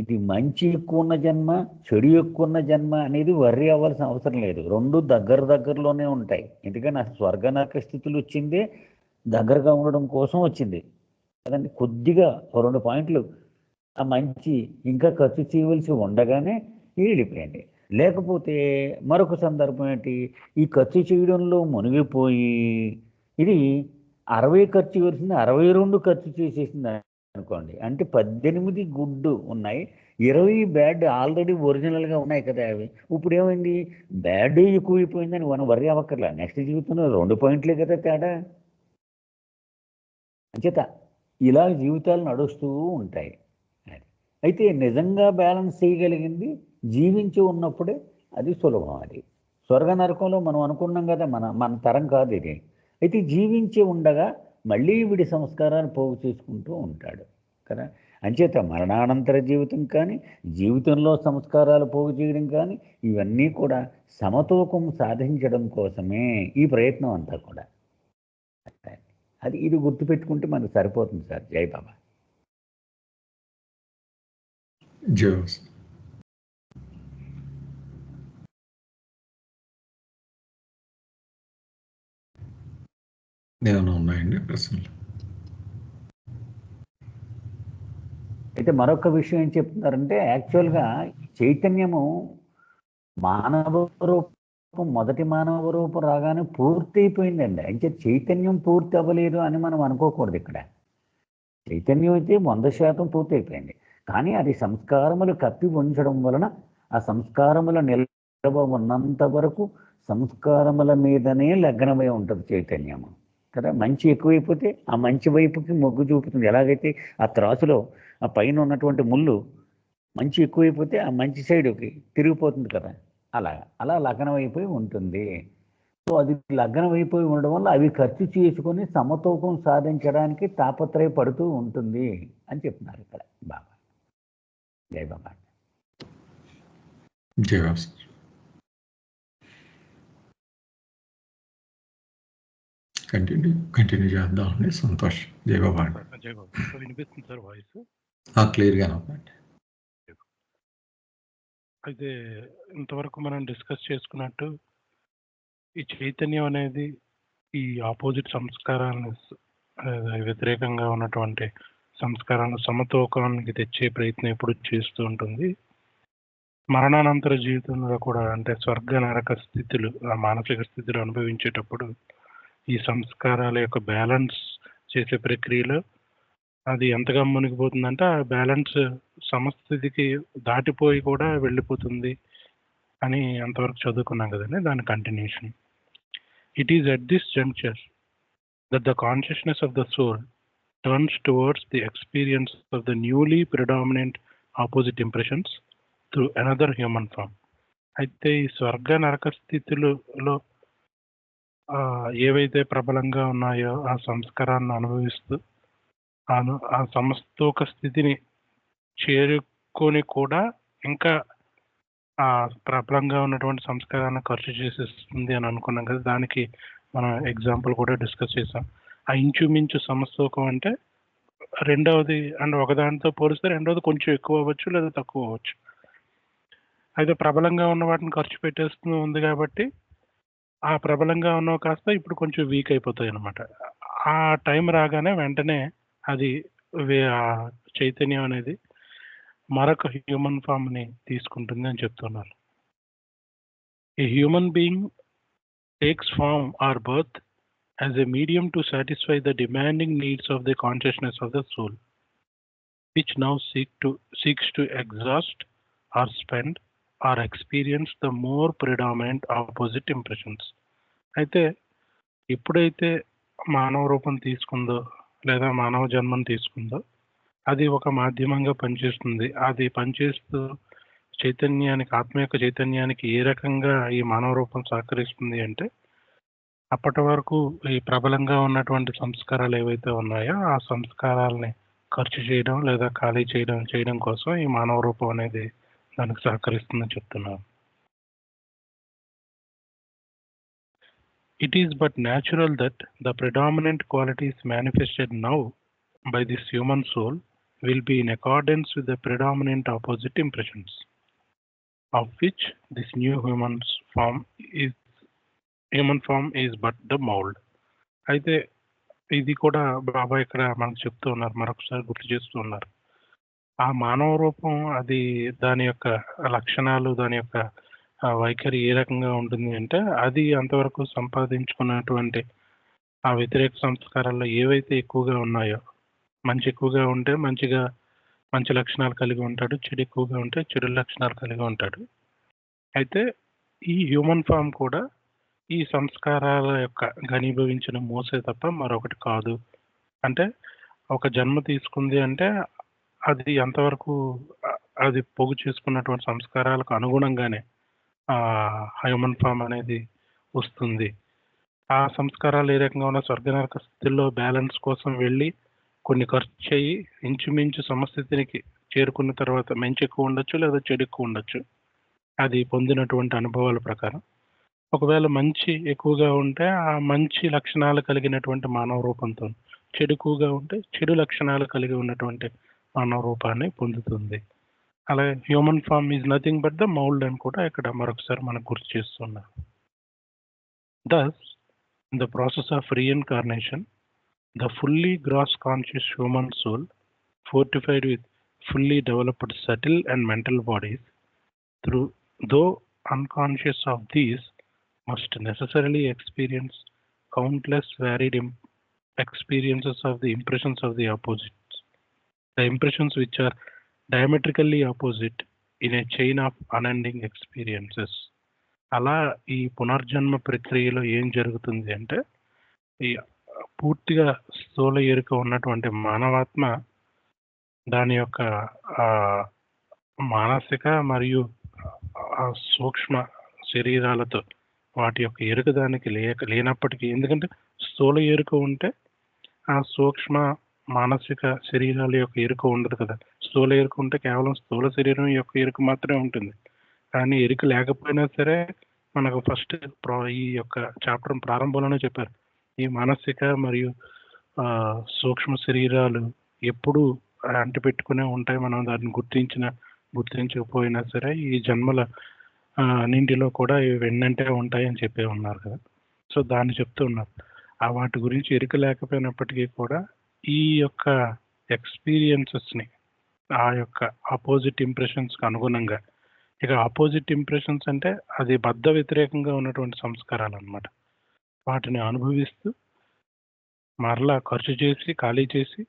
ఇది మంచి ఎక్కువ ఉన్న జన్మ, చెడు ఎక్కువ ఉన్న జన్మ అనేది వర్రీ అవ్వాల్సిన అవసరం లేదు. 2 దగ్గరలోనే ఉంటాయి. ఎందుకంటే ఆ స్వర్గ నరక స్థితులు వచ్చిందే దగ్గరగా ఉండడం కోసం వచ్చింది కదండి. కొద్దిగా 2 పాయింట్లు ఆ మంచి ఇంకా ఖర్చు చేయవలసి ఉండగానే వెళ్ళిపోయింది. లేకపోతే మరొక సందర్భం ఏంటి, ఈ ఖర్చు చేయడంలో మునిగిపోయి ఇది 60 ఖర్చు చేయవలసింది 62 ఖర్చు చేసేసింది అనుకోండి, అంటే 18 గుడ్ ఉన్నాయి, 20 బ్యాడ్ ఆల్రెడీ ఒరిజినల్గా ఉన్నాయి కదా. అవి ఇప్పుడు ఏమైంది, బ్యాడ్ ఎక్కువైపోయిందని మనం వర్రీ అవ్వక్కర్లా, నెక్స్ట్ జీవితంలో 2 పాయింట్లే కదా తేడా. అంచేత ఇలా జీవితాలు నడుస్తూ ఉంటాయి. అయితే నిజంగా బ్యాలెన్స్ చేయగలిగింది జీవించి ఉన్నప్పుడే అది సులభం. అది స్వర్గ నరకంలో మనం అనుకున్నాం కదా, మన తరం కాదు ఇది. అయితే జీవించి ఉండగా మళ్ళీ వీడి సంస్కారాలు పోగు చేసుకుంటూ ఉంటాడు కదా. అంచేత మరణానంతర జీవితం కానీ, జీవితంలో సంస్కారాలు పోగు చేయడం కానీ, ఇవన్నీ కూడా సమతూకం సాధించడం కోసమే ఈ ప్రయత్నం అంతా కూడా. అది ఇది గుర్తుపెట్టుకుంటే మనకు సరిపోతుంది సార్. జై బాబా. జోస్ ఏమైనా ఉన్నాయండి ప్రశ్నలు? అయితే మరొక విషయం ఏం చెప్తున్నారంటే, యాక్చువల్గా చైతన్యము మానవ రూపం, మొదటి మానవ రూపం రాగానే పూర్తి అయిపోయిందండి. అయితే చైతన్యం పూర్తి అవ్వలేదు అని మనం అనుకోకూడదు. ఇక్కడ చైతన్యం అయితే 100% పూర్తి అయిపోయింది. కానీ అది సంస్కారములు కప్పి ఉంచడం వలన ఆ సంస్కారముల నిల్వ ఉన్నంత వరకు సంస్కారముల మీదనే లగ్నమై ఉంటుంది చైతన్యము కదా. మంచి ఎక్కువైపోతే ఆ మంచి వైపుకి మొగ్గు చూపుతుంది. ఎలాగైతే ఆ త్రాసులో ఆ పైన ఉన్నటువంటి ముళ్ళు మంచి ఎక్కువైపోతే ఆ మంచి సైడ్కి తిరిగిపోతుంది కదా, అలా లగ్నం అయిపోయి ఉంటుంది. సో అది లగ్నం అయిపోయి ఉండడం వల్ల అవి ఖర్చు చేసుకొని సమతూకం సాధించడానికి తాపత్రయపడుతూ ఉంటుంది అని చెప్తున్నారు ఇక్కడ బాబా. జై బాబా. జై బాబా. కంటిన్యూ చేద్దామండి. సంతోష్. జై బాబా. జై బాబా. వినిపిస్తుంది సార్ వాయిస్? క్లియర్గా ఉందండి. అయితే ఇంతవరకు మనం డిస్కస్ చేసుకున్నట్టు ఈ చైతన్యం అనేది ఈ ఆపోజిట్ సంస్కారాలను వ్యతిరేకంగా ఉన్నటువంటి సంస్కారాలను సమతూకానికి తెచ్చే ప్రయత్నం ఎప్పుడు చేస్తూ ఉంటుంది. మరణానంతర జీవితంలో కూడా, అంటే స్వర్గ నరక స్థితులు, ఆ మానసిక స్థితిలో అనుభవించేటప్పుడు ఈ సంస్కారాల యొక్క బ్యాలెన్స్ చేసే ప్రక్రియలో అది ఎంతగా మునిగిపోతుందంటే ఆ బ్యాలెన్స్ సమస్థితికి దాటిపోయి కూడా వెళ్ళిపోతుంది అని అంతవరకు చదువుకున్నాం కదండి. దాని continuation. It is at this juncture that the consciousness of the soul turns towards the experience of the newly predominant opposite impressions through another human form. అయితే ఈ స్వర్గ నరక స్థితులలో ఏవైతే ప్రబలంగా ఉన్నాయో ఆ సంస్కారాన్ని అనుభవిస్తూ ఆ సమస్తూక స్థితిని చేరుకొని కూడా ఇంకా ఆ ప్రబలంగా ఉన్నటువంటి సంస్కారాన్ని ఖర్చు చేసేస్తుంది అని అనుకున్నాం కదా. దానికి మనం ఎగ్జాంపుల్ కూడా డిస్కస్ చేసాం. ఆ ఇంచుమించు సమస్తూకం అంటే రెండవది, అంటే ఒకదానితో పోలిస్తే రెండవది కొంచెం ఎక్కువ అవ్వచ్చు లేదా తక్కువ అవ్వచ్చు. అయితే ప్రబలంగా ఉన్న వాటిని ఖర్చు పెట్టేస్తూ ఉంది కాబట్టి ఆ ప్రబలంగా ఉన్నవి కాస్త ఇప్పుడు కొంచెం వీక్ అయిపోతాయి అన్నమాట. ఆ టైం రాగానే వెంటనే అది చైతన్యం అనేది మరొక హ్యూమన్ ఫామ్ ని తీసుకుంటుంది అని చెప్తున్నారు. A human being takes form or birth as a medium to satisfy the demanding needs of the consciousness of the soul, which now seeks to exhaust or spend or experience the more predominant opposite impressions. అయితే ఎప్పుడైతే మానవ రూపం తీసుకుందో లేదా మానవ జన్మను తీసుకుందో అది ఒక మాధ్యమంగా పనిచేస్తుంది. అది పనిచేస్తూ చైతన్యానికి, ఆత్మ యొక్క చైతన్యానికి ఏ రకంగా ఈ మానవ రూపం సహకరిస్తుంది అంటే, అప్పటి వరకు ఈ ప్రబలంగా ఉన్నటువంటి సంస్కారాలు ఏవైతే ఉన్నాయో ఆ సంస్కారాలని ఖర్చు చేయడం లేదా ఖాళీ చేయడం కోసం ఈ మానవ రూపం అనేది దానికి సహకరిస్తుందని చెప్తున్నారు. It is but natural that the predominant qualities manifested now by this human soul will be in accordance with the predominant opposite impressions, of which this new human form is but the mold. అయితే ఇది కూడా బాబా ఇక్కడ మనకు చెప్తూ ఉన్నారు, మరొకసారి గుర్తు చేస్తూ ఉన్నారు. ఆ మానవ రూపం అది దాని యొక్క లక్షణాలు, దాని యొక్క వైఖరి ఏ రకంగా ఉంటుంది అంటే, అది అంతవరకు సంపాదించుకున్నటువంటి ఆ వ్యతిరేక సంస్కారాల్లో ఏవైతే ఎక్కువగా ఉన్నాయో, మంచి ఎక్కువగా ఉంటే మంచి లక్షణాలు కలిగి ఉంటాడు, చెడు ఎక్కువగా ఉంటే చెడు లక్షణాలు కలిగి ఉంటాడు. అయితే ఈ హ్యూమన్ ఫామ్ కూడా ఈ సంస్కారాల యొక్క ఘనీభవించిన మోసే తప్ప మరొకటి కాదు. అంటే ఒక జన్మ తీసుకుంది అంటే అది అంతవరకు అది పోగు చేసుకున్నటువంటి సంస్కారాలకు అనుగుణంగానే హ్యూమన్ ఫామ్ అనేది వస్తుంది. ఆ సంస్కారాలు ఏ రకంగా ఉన్న స్వర్గనరక స్థితిలో బ్యాలెన్స్ కోసం వెళ్ళి కొన్ని ఖర్చు అయ్యి ఇంచుమించు సమస్థితికి చేరుకున్న తర్వాత మంచి ఎక్కువ ఉండొచ్చు లేదా చెడు ఎక్కువ ఉండొచ్చు, అది పొందినటువంటి అనుభవాల ప్రకారం. ఒకవేళ మంచి ఎక్కువగా ఉంటే ఆ మంచి లక్షణాలు కలిగినటువంటి మానవ రూపంతో, చెడు ఎక్కువగా ఉంటే చెడు లక్షణాలు కలిగి ఉన్నటువంటి మానవ రూపాన్ని పొందుతుంది. అలాగే human form is nothing but the mould అని కూడా ఇక్కడ మరొకసారి మనకు గుర్తు చేస్తున్నారు. Thus, in the process of reincarnation, the fully gross conscious human soul, fortified with fully developed subtle and mental bodies, though unconscious of these, must necessarily experience countless varied experiences of the impressions of the opposites, the impressions which are diametrically opposite in a chain of unending experiences. అలా ఈ పునర్జన్మ ప్రక్రియలో ఏం జరుగుతుంది అంటే, ఈ పూర్తిగా స్థూల ఎరుక ఉన్నటువంటి మానవాత్మ దాని యొక్క మానసిక మరియు సూక్ష్మ శరీరాలతో వాటి యొక్క ఎరుక దానికి లేనప్పటికీ, ఎందుకంటే స్థూల ఎరుక ఉంటే ఆ సూక్ష్మ మానసిక శరీరాల యొక్క ఎరుక ఉండదు కదా. స్థూల ఎరుక ఉంటే కేవలం స్థూల శరీరం యొక్క ఎరుక మాత్రమే ఉంటుంది. కానీ ఎరుక లేకపోయినా సరే మనకు ఫస్ట్ ఈ యొక్క చాప్టర్ ప్రారంభంలోనే చెప్పారు, ఈ మానసిక మరియు సూక్ష్మ శరీరాలు ఎప్పుడు అంటిపెట్టుకునే ఉంటాయి. మనం దాన్ని గుర్తించకపోయినా సరే ఈ జన్మల అన్నింటిలో కూడా ఇవి వెన్నంటే ఉంటాయి అని చెప్పే ఉన్నారు కదా. సో దాన్ని చెప్తూ ఉన్నారు. ఆ వాటి గురించి ఎరుక లేకపోయినప్పటికీ కూడా ఈ యొక్క ఎక్స్పీరియన్సెస్ని ఆ యొక్క ఆపోజిట్ ఇంప్రెషన్స్కి అనుగుణంగా, ఇక ఆపోజిట్ ఇంప్రెషన్స్ అంటే అది బద్ధ వ్యతిరేకంగా ఉన్నటువంటి సంస్కారాలు అన్నమాట. వాటిని అనుభవిస్తూ మరలా ఖర్చు చేసి ఖాళీ చేసి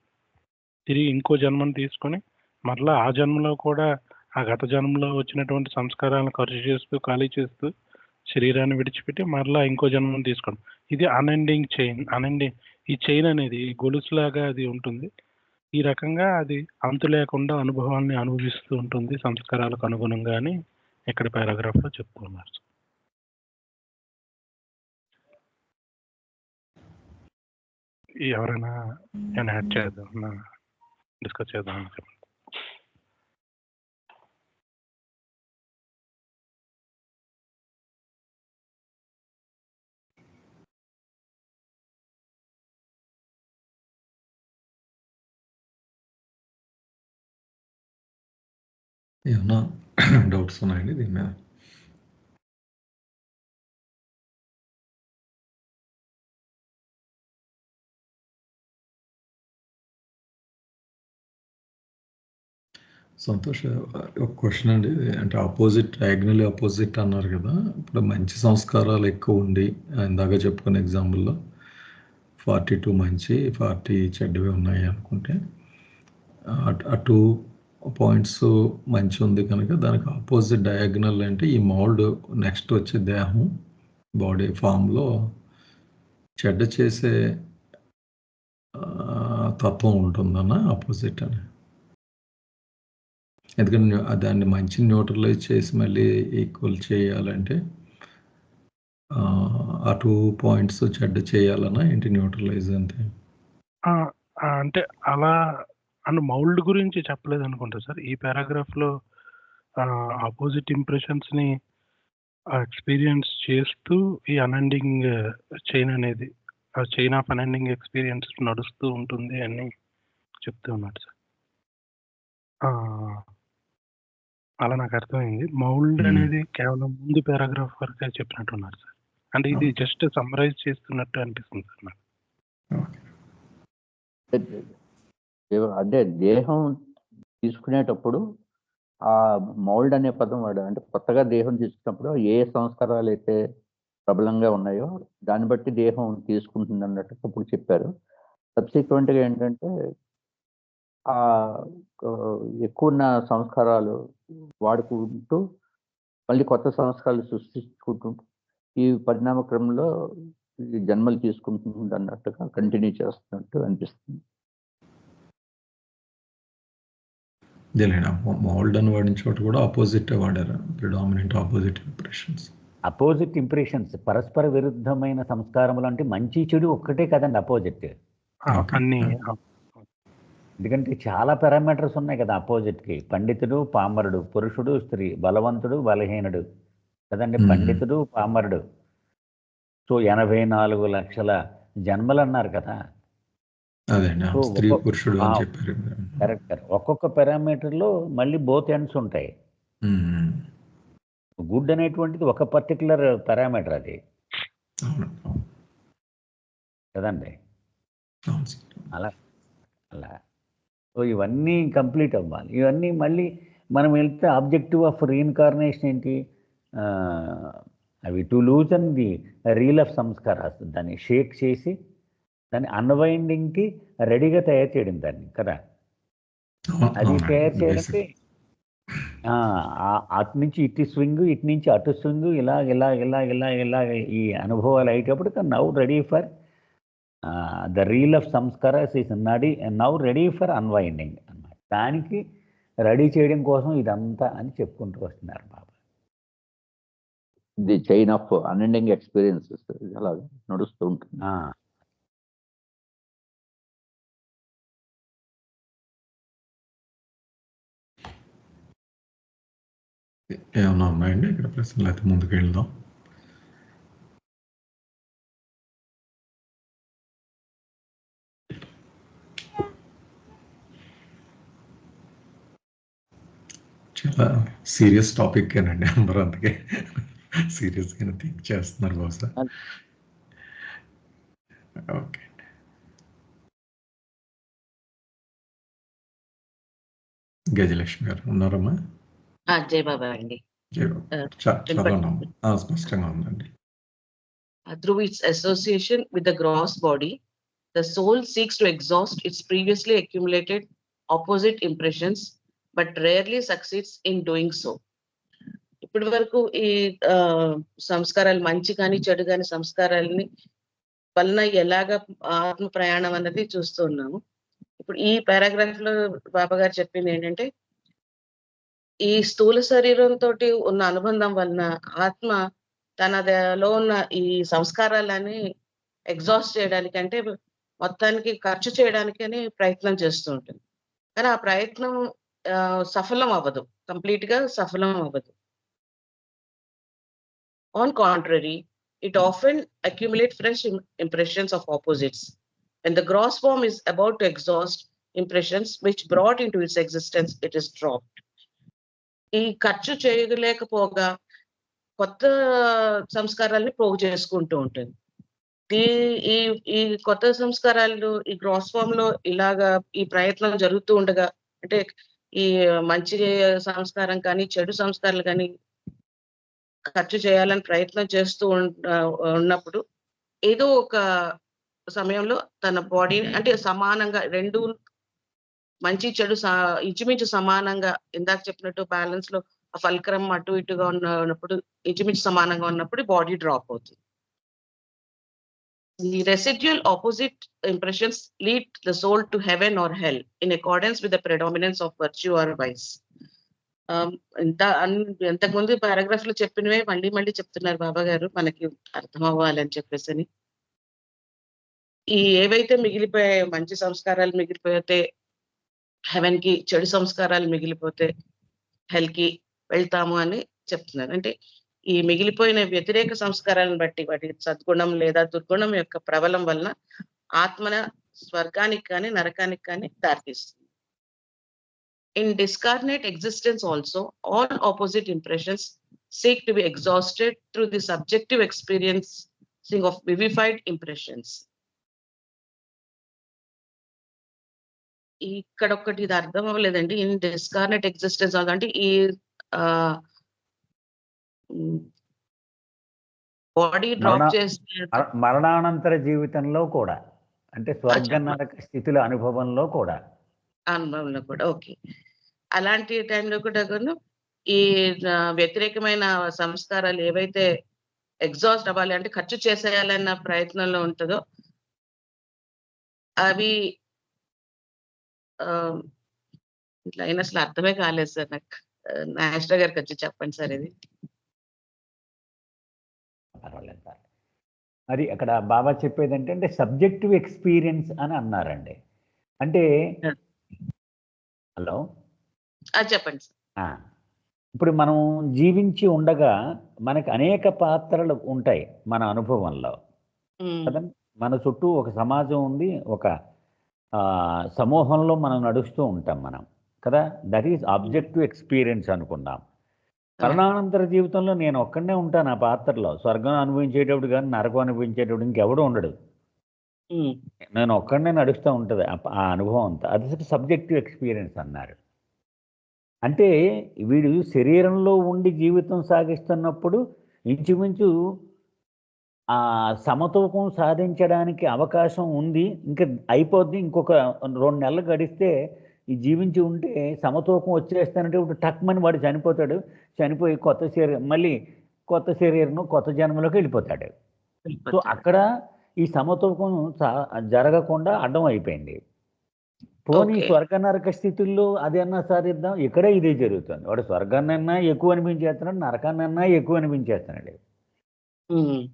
తిరిగి ఇంకో జన్మను తీసుకొని మరలా ఆ జన్మలో కూడా ఆ గత జన్మలో వచ్చినటువంటి సంస్కారాలను ఖర్చు చేస్తూ ఖాళీ చేస్తూ శరీరాన్ని విడిచిపెట్టి మరలా ఇంకో జన్మను తీసుకోవడం. ఇది అన్ఎండింగ్ చైన్. ఈ చైన్ అనేది గొలుసులాగా అది ఉంటుంది. ఈ రకంగా అది అంతు లేకుండా అనుభవాన్ని అనుభవిస్తూ ఉంటుంది సంస్కారాలకు అనుగుణంగా అని ఇక్కడ పారాగ్రాఫ్లో చెప్తున్నారు. ఎవరైనా నేను యాడ్ చేద్దాం, డిస్కస్ చేద్దాం. ఏమన్నా డౌట్స్ ఉన్నాయండి దీని మీద? సంతోష్, ఒక క్వశ్చన్ అండి. అంటే డయాగ్నలీ ఆపోజిట్ అన్నారు కదా. ఇప్పుడు మంచి సంస్కారాలు ఎక్కువ ఉండి, ఇందాక చెప్పుకున్న ఎగ్జాంపుల్లో 42 మంచి 40 చెడ్డవి ఉన్నాయి అనుకుంటే, అటు పాయింట్స్ మంచి ఉంది కనుక దానికి ఆపోజిట్ డయాగ్నల్ అంటే ఈ మౌల్డ్ నెక్స్ట్ వచ్చే దేహం బాడీ ఫామ్లో చెడ్డ చేసే తత్వం ఉంటుందన్న ఆపోజిట్ అని. ఎందుకంటే దాన్ని మంచి న్యూట్రలైజ్ చేసి మళ్ళీ ఈక్వల్ చేయాలంటే ఆ 2 పాయింట్స్ చెడ్డ చేయాలన్నా ఏంటి న్యూట్రలైజ్ అంతే? అంటే అలా అని మౌల్డ్ గురించి చెప్పలేదు అనుకుంటా సార్. ఈ పారాగ్రాఫ్లో ఆపోజిట్ ఇంప్రెషన్స్ని ఎక్స్పీరియన్స్ చేస్తూ ఈ అన్ఎండింగ్ చైన్ అనేది, చైన్ ఆఫ్ అన్ఎండింగ్ ఎక్స్పీరియన్స్ నడుస్తూ ఉంటుంది అని చెప్తూ ఉన్నాడు సార్. అలా నాకు అర్థమైంది. మౌల్డ్ అనేది కేవలం ముందు పారాగ్రాఫ్ వరకే చెప్పినట్టున్నారు సార్. అంటే ఇది జస్ట్ సమ్మరైజ్ చేస్తున్నట్టు అనిపిస్తుంది సార్ నాకు. అంటే దేహం తీసుకునేటప్పుడు ఆ మౌల్డ్ అనే పదం వాడు, అంటే కొత్తగా దేహం తీసుకున్నప్పుడు ఏ సంస్కారాలు అయితే ప్రబలంగా ఉన్నాయో దాన్ని బట్టి దేహం తీసుకుంటుంది అన్నట్టు అప్పుడు చెప్పారు. సబ్సిక్వెంట్గా ఏంటంటే ఆ ఎక్కువ సంస్కారాలు వాడుకుంటూ మళ్ళీ కొత్త సంస్కారాలు సృష్టించుకుంటూ ఈ పరిణామ క్రమంలో ఈ జన్మలు తీసుకుంటుంది అన్నట్టుగా కంటిన్యూ చేస్తున్నట్టు అనిపిస్తుంది. మౌల్డ్ అని వాడిన చోట కూడా ఆపోజిట్ వాడారు, predominant opposite impressions. Opposite impressions పరస్పర విరుద్ధమైన సంస్కారములు అంటే మంచి చెడు ఒక్కటే కదండి అపోజిట్. ఎందుకంటే చాలా పారామీటర్స్ ఉన్నాయి కదా అపోజిట్కి. పండితుడు పామరుడు, పురుషుడు స్త్రీ, బలవంతుడు బలహీనుడు కదండి. పండితుడు పామరుడు. సో 84 లక్షల జన్మలు అన్నారు కదా. కరెక్ట్. ఒక్కొక్క పారామీటర్లో మళ్ళీ బోత్ ఎండ్స్ ఉంటాయి. గుడ్ అనేటువంటిది ఒక పర్టికులర్ పారామీటర్ అది కదండి. అలా అలా సో ఇవన్నీ కంప్లీట్ అవ్వాలి. ఇవన్నీ మళ్ళీ మనం వెళ్తే ఆబ్జెక్టివ్ ఆఫ్ రీఇన్కార్నేషన్ ఏంటి? అవి to loosen the reel of sanskaras, దాన్ని షేక్ చేసి దాన్ని అన్వైండింగ్కి రెడీగా తయారు చేయడం దాన్ని కదా. అది తయారు చేయడానికి అటు నుంచి ఇటు స్వింగ్, ఇటు నుంచి అటు స్వింగ్, ఇలా ఇలా ఇలా ఇలా ఇలా ఈ అనుభవాలు అయ్యేటప్పుడు now ready for the reel of sanskaras is now ready for unwinding అన్నమాట. దానికి రెడీ చేయడం కోసం ఇదంతా అని చెప్పుకుంటూ వస్తున్నారు Baba. The chain of unending experiences అలా నడుస్తూ ఉంటుంది. ఏమన్నా ఉన్నాయండి ఇక్కడ ప్రశ్నలు? అయితే ముందుకు వెళ్దాం. చాలా సీరియస్ టాపిక్ ఏనండి, అందరూ అందుకే సీరియస్గా థింక్ చేస్తున్నారు బహుశా. ఓకే, గజలక్ష్మి గారు ఉన్నారమ్మా? జై బాబా అండి. జై బాబా. చాలా స్పష్టంగా ఉందండి. Through its association with the gross body, the soul seeks to exhaust its previously accumulated opposite impressions, but rarely succeeds in doing so. ఇప్పటి వరకు ఈ సంస్కారాలు మంచి కానీ చెడు కానీ సంస్కారాలని వలన ఎలాగ ఆత్మ ప్రయాణం అన్నది చూస్తూ ఉన్నాము. ఇప్పుడు ఈ పారాగ్రాఫ్ లో బాబా గారు చెప్పింది ఏంటంటే, ఈ స్థూల శరీరంతో ఉన్న అనుబంధం వలన ఆత్మ తనలో ఉన్న ఈ సంస్కారాలని ఎగ్జాస్ట్ చేయడానికి, అంటే మొత్తానికి ఖర్చు చేయడానికి అని ప్రయత్నం చేస్తూ ఉంటుంది. కానీ ఆ ప్రయత్నం సఫలం అవ్వదు, కంప్లీట్ గా సఫలం అవ్వదు. On contrary, it often accumulates fresh impressions of opposites. When the gross form is about to exhaust impressions which brought into its existence, it is dropped. ఈ ఖర్చు చేయలేకపోగా కొత్త సంస్కారాలని పోగు చేసుకుంటూ ఉంటుంది. ఈ కొత్త సంస్కారాలు ఈ గ్రాస్ ఫామ్ లో ఇలాగా ఈ ప్రయత్నం జరుగుతూ ఉండగా, అంటే ఈ మంచి సంస్కారం కానీ చెడు సంస్కారాలు కానీ ఖర్చు చేయాలని ప్రయత్నం చేస్తూ ఉన్నప్పుడు ఏదో ఒక సమయంలో తన బాడీ అంటే సమానంగా రెండు మంచి చెడు ఇంచుమించు సమానంగా, ఇందాక చెప్పినట్టు బ్యాలెన్స్ లో ఆ ఫల్క్రమ్ అటు ఇటుగా ఉన్నప్పుడు ఇంచుమించు సమానంగా ఉన్నప్పుడు బాడీ డ్రాప్ అవుతుంది. The residual opposite impressions lead the soul to heaven or hell in accordance with the predominance of virtue or vice. ఇంతకుముందు పారాగ్రాఫ్ లో చెప్పినవే మళ్ళీ మళ్ళీ చెప్తున్నారు బాబా గారు, మనకి అర్థం అవ్వాలని చెప్పేసి. ఈ ఏవైతే మిగిలిపోయాయో, మంచి సంస్కారాలు మిగిలిపోతే హెవెన్ కి, చెడు సంస్కారాలు మిగిలిపోతే హెల్ కి వెళ్తాము అని చెప్తున్నారు. అంటే ఈ మిగిలిపోయిన వ్యతిరేక సంస్కారాలను బట్టి, వాటి సద్గుణం లేదా దుర్గుణం యొక్క ప్రబలం వలన ఆత్మన స్వర్గానికి కానీ నరకానికి కానీ దారితీస్తుంది. In discarnate existence also, all opposite impressions seek to be exhausted through the subjective experiencing of vivified impressions. ఇక్కడ ఒక్కటి ఇది అర్థం అవ్వలేదండి. ఇన్ డిస్కార్నెట్ ఎగ్జిస్టెన్స్ అంటే ఈ బాడీ డ్రాప్ చేస్తే మరణానంతర జీవితంలో కూడా, అంటే స్వర్గ నరక స్థితుల అనుభవంలో కూడా ఓకే, అలాంటి టైంలో కూడా ఈ వ్యతిరేకమైన సంస్కారాలు ఏవైతే ఎగ్జాస్ట్ అవ్వాలి అంటే ఖర్చు చేసేయాలన్న ప్రయత్నంలో ఉంటుందో అవి ఇట్లా అయినా అసలు అర్థమే కాలేదు సార్ నాకు. నాగేశ్వర గారికి వచ్చి చెప్పండి సార్ ఇది. మరి అక్కడ బాబా చెప్పేది అంటే సబ్జెక్టివ్ ఎక్స్పీరియన్స్ అని అన్నారండి. అంటే హలో చెప్పండి సార్. ఇప్పుడు మనం జీవించి ఉండగా మనకు అనేక పాత్రలు ఉంటాయి మన అనుభవంలో కదండి. మన చుట్టూ ఒక సమాజం ఉంది, ఒక సమూహంలో మనం నడుస్తూ ఉంటాం మనం కదా. దట్ ఈస్ ఆబ్జెక్టివ్ ఎక్స్పీరియన్స్ అనుకున్నాం. మరణానంతర జీవితంలో నేను ఒక్కడనే ఉంటాను ఆ పాత్రలో. స్వర్గం అనుభవించేటప్పుడు కానీ నరకం అనుభవించేటప్పుడు ఇంకెవడూ ఉండడు, నేను ఒక్కడనే నడుస్తూ ఉంటుంది ఆ అనుభవం అంతా. అది సబ్జెక్టివ్ ఎక్స్పీరియన్స్ అన్నారు. అంటే వీడు శరీరంలో ఉండి జీవితం సాగిస్తున్నప్పుడు ఇంచుమించు ఆ సమతూకం సాధించడానికి అవకాశం ఉంది. ఇంకా అయిపోద్ది. ఇంకొక 2 నెలలు గడిస్తే ఈ జీవించి ఉంటే సమతూకం వచ్చేస్తానంటే ఇప్పుడు టక్మని వాడు చనిపోతాడు. చనిపోయి మళ్ళీ కొత్త శరీరం కొత్త జన్మలోకి వెళ్ళిపోతాడు. సో అక్కడ ఈ సమతూకం జరగకుండా అడ్డం అయిపోయింది. పోనీ Okay. స్వర్గ నరక స్థితుల్లో అదన్నా సాధిద్దాం, ఇక్కడే ఇదే జరుగుతుంది. వాడు స్వర్గాన్నన్నా ఎక్కువ అనిపించేస్తున్నాడు, నరకాన్నన్నా ఎక్కువ అనిపించేస్తున్నాడు.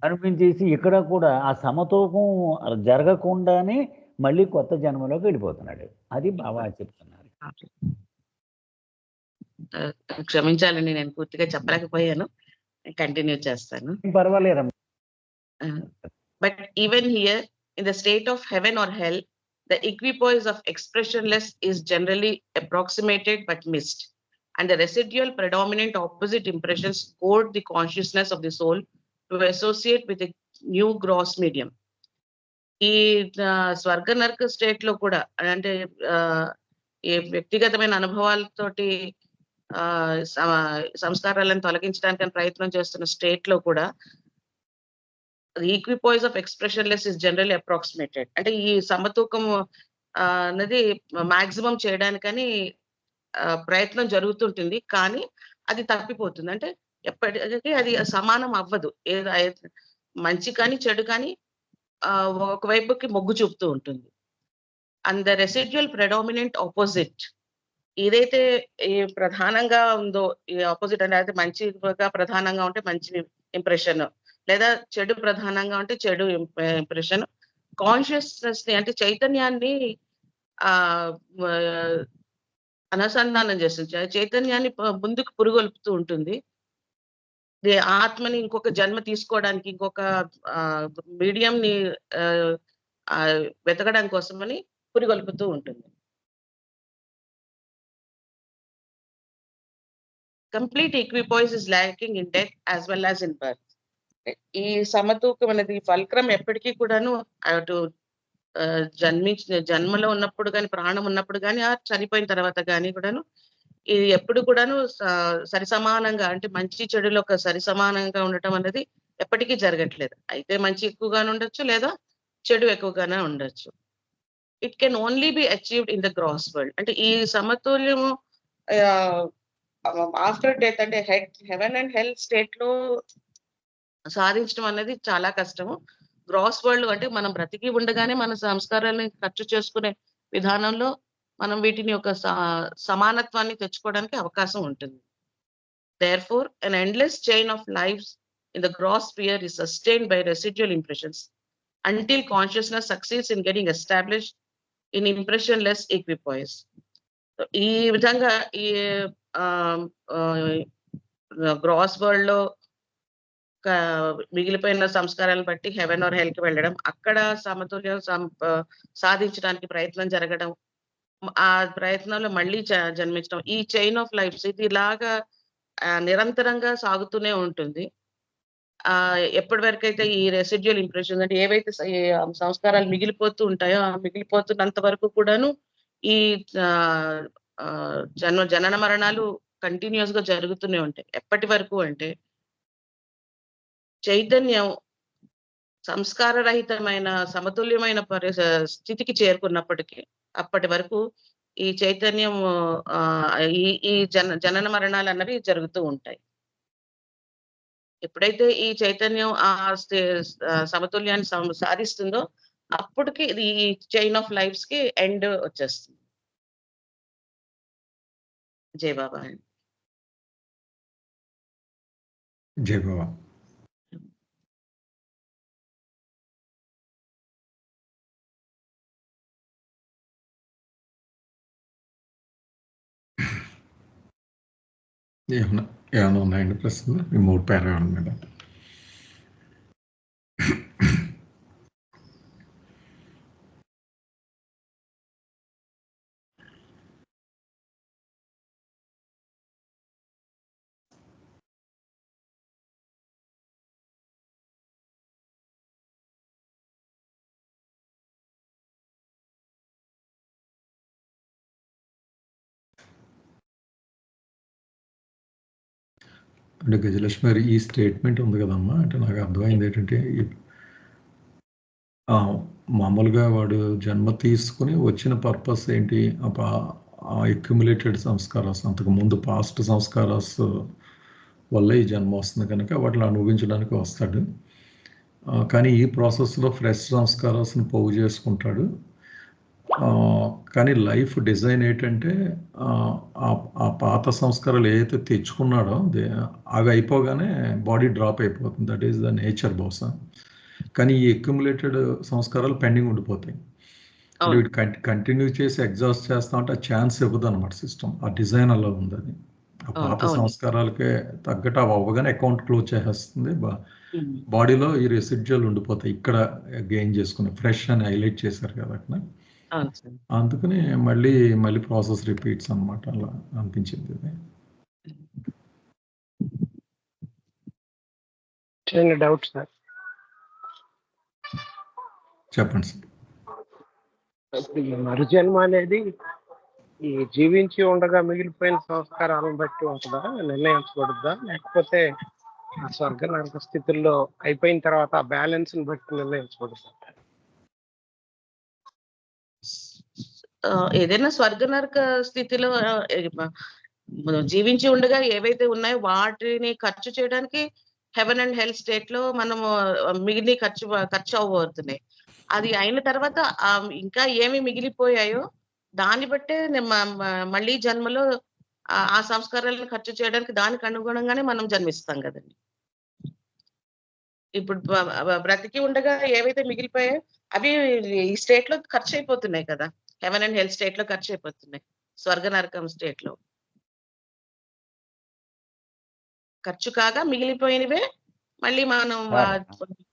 అనిపించేసి ఇక్కడ కూడా ఆ సమతూకం జరగకుండానే మళ్ళీ కొత్త జన్మలోకి వెళ్ళిపోతున్నాడు. అది బాబా చెప్తున్నారు. క్షమించాలండి, నేను పూర్తిగా చెప్పలేకపోయాను. కంటిన్యూ చేస్తాను. పర్వాలేదమ్మా. But even here, in the state of heaven or hell, the equipoise of expressionless is generally approximated but missed, and the residual predominant opposite impressions goad the consciousness of the soul to associate with a new gross medium. ఈ స్వర్గ నరక state లో కూడా అంటే ఈ వ్యక్తిగతమైన అనుభవాలతోటి సంస్కారాలను తొలగించడానికి ప్రయత్నం చేస్తున్న స్టేట్ లో కూడా ఈక్విపోయిస్ ఆఫ్ ఎక్స్ప్రెషన్లెస్ ఇస్ జనరల్లీ అప్రాక్సిమేటెడ్. అంటే ఈ సమతూకం అనేది మాక్సిమం చేయడానికని ప్రయత్నం జరుగుతుంటుంది, కానీ అది తప్పిపోతుంది. అంటే ఎప్పటికీ అది సమానం అవ్వదు. మంచి కానీ చెడు కానీ ఒకవైపుకి మొగ్గు చూపుతూ ఉంటుంది. అండ్ ద రెసిడ్యువల్ ప్రెడామినెంట్ ఆపోజిట్, ఏదైతే ఈ ప్రధానంగా ఉందో ఈ ఆపోజిట్ అనేది మంచిగా ప్రధానంగా ఉంటే మంచి ఇంప్రెషన్, లేదా చెడు ప్రధానంగా ఉంటే చెడు ఇంప్రెషన్. కాన్షియస్నెస్ ని అంటే చైతన్యాన్ని అనుసంధానం చేస్తుంది. చైతన్యాన్ని ముందుకు పురుగొల్పుతూ ఉంటుంది. ఆత్మని ఇంకొక జన్మ తీసుకోవడానికి ఇంకొక మీడియం ని వెతకడం కోసమని పురిగొల్పుతూ ఉంటుంది. Complete equipoise is locking in death as well as in birth. ఈ సమతూకం అనేది ఫల్క్రం ఎప్పటికీ కూడాను అటు జన్మలో ఉన్నప్పుడు కానీ, ప్రాణం ఉన్నప్పుడు కానీ, చనిపోయిన తర్వాత కానీ కూడాను ఇది ఎప్పుడు కూడాను సరి సమానంగా అంటే మంచి చెడులో ఒక సరి సమానంగా ఉండటం అనేది ఎప్పటికీ జరగట్లేదు. అయితే మంచి ఎక్కువగానే ఉండొచ్చు, లేదా చెడు ఎక్కువగానే ఉండొచ్చు. It can only be achieved in the gross world. అంటే ఈ సమతుల్యము ఆఫ్టర్ డెత్ అంటే హెవెన్ అండ్ హెల్ స్టేట్ లో సాధించడం అనేది చాలా కష్టము. గ్రాస్ వరల్డ్ అంటే మనం బ్రతికి ఉండగానే మన సంస్కారాలను ఖర్చు చేసుకునే విధానంలో మనం వీటిని ఒక సమానత్వాన్ని తెచ్చుకోవడానికి అవకాశం ఉంటుంది. Therefore, an endless chain of lives in the gross sphere is sustained by residual impressions until consciousness succeeds in getting established in impressionless equipoise. ఈ విధంగా ఈ గ్రాస్ వరల్డ్ లో మిగిలిపోయిన సంస్కారాలను బట్టి హెవెన్ ఆర్ హెల్ కి వెళ్ళడం, అక్కడ సమతుల్యం సాధించడానికి ప్రయత్నం జరగడం, ఆ ప్రయత్నంలో మళ్ళీ జన్మించడం, ఈ చైన్ ఆఫ్ లైఫ్స్ ఇది ఇలాగా నిరంతరంగా సాగుతూనే ఉంటుంది. ఎప్పటి వరకు అయితే ఈ రెసిడ్యువల్ ఇంప్రెషన్స్ అంటే ఏవైతే సంస్కారాలు మిగిలిపోతూ ఉంటాయో ఆ మిగిలిపోతున్నంత వరకు కూడాను ఈ జనన మరణాలు కంటిన్యూస్ గా జరుగుతూనే ఉంటాయి. ఎప్పటి వరకు అంటే చైతన్యం సంస్కార రహితమైన సమతుల్యమైన స్థితికి చేరుకున్నప్పటికీ అప్పటి వరకు ఈ చైతన్యం ఈ జనన మరణాలు అన్నవి జరుగుతూ ఉంటాయి. ఎప్పుడైతే ఈ చైతన్యం ఆ సమతుల్యాన్ని సాధిస్తుందో అప్పటికి ఈ చైన్ ఆఫ్ లైఫ్స్ కి ఎండ్ వచ్చేస్తుంది. జై బాబా. జై బాబా. ఏమైనా ఉన్నాయండి ప్రశ్నలు? మీ 3 పేరాలు మీద అంటే గజలక్ష్మి గారు ఈ స్టేట్మెంట్ ఉంది కదమ్మా, అంటే నాకు అర్థమైంది ఏంటంటే మామూలుగా వాడు జన్మ తీసుకుని వచ్చిన పర్పస్ ఏంటి, ఆ అక్యుములేటెడ్ సంస్కారాస్, అంతకు ముందు పాస్ట్ సంస్కారాస్ వల్ల ఈ జన్మ వస్తుంది కనుక వాటిని అనుభవించడానికి వస్తాడు. కానీ ఈ ప్రాసెస్లో ఫ్రెష్ సంస్కారాస్ని పోగు చేసుకుంటాడు. కానీ లైఫ్ డిజైన్ ఏంటంటే ఆ పాత సంస్కారాలు ఏదైతే తెచ్చుకున్నాడో అవి అయిపోగానే బాడీ డ్రాప్ అయిపోతుంది. దట్ ఈస్ ద నేచర్ బహుశా. కానీ ఈ అక్యుములేటెడ్ సంస్కారాలు పెండింగ్ ఉండిపోతాయి. అంటే వీటి కంటిన్యూ చేసి ఎగ్జాస్ట్ చేస్తా ఉంటే ఆ ఛాన్స్ ఇవ్వదు అనమాట సిస్టమ్. ఆ డిజైన్ అలా ఉంది. అది ఆ పాత సంస్కారాలకే తగ్గట్టు అవి అవ్వగానే అకౌంట్ క్లోజ్ చేసేస్తుంది. బాడీలో ఈ రెసిడ్యువల్ ఉండిపోతాయి. ఇక్కడ గెయిన్ చేసుకుని ఫ్రెష్ అని హైలైట్ చేశారు కదా అక్కడ. అందుకని మళ్ళీ ప్రాసెస్ రిపీట్స్ అనమాట. అలా అనిపించింది. డౌట్ సార్, చెప్పండి సార్. మరుజన్మ అనేది ఈ జీవించి ఉండగా మిగిలిపోయిన సంస్కారాలను బట్టి ఉంటుందా, నిర్ణయించబడుద్దా, లేకపోతే ఆ స్వర్గ నరక స్థితుల్లో అయిపోయిన తర్వాత ఆ బ్యాలెన్స్ ని బట్టి నిర్ణయించబడుద్దా? ఏదైనా స్వర్గ నరక స్థితిలో జీవించి ఉండగా ఏవైతే ఉన్నాయో వాటిని ఖర్చు చేయడానికి హెవెన్ అండ్ హెల్ స్టేట్ లో మనము మిగిలి ఖర్చు అవ్వబోతున్నాయి. అది అయిన తర్వాత ఇంకా ఏమి మిగిలిపోయాయో దాన్ని బట్టే మళ్ళీ జన్మలో ఆ సంస్కారాలను ఖర్చు చేయడానికి దానికి అనుగుణంగానే మనం జన్మిస్తాం కదండి. ఇప్పుడు బ్రతికి ఉండగా ఏవైతే మిగిలిపోయాయో అవి ఈ స్టేట్ లో ఖర్చు అయిపోతున్నాయి కదా. హెవెన్ అండ్ హెల్ స్టేట్ లో ఖర్చు అయిపోతున్నాయి. స్వర్గ నరకం స్టేట్ లో ఖర్చు కాగా మిగిలిపోయినవే మళ్ళీ మనం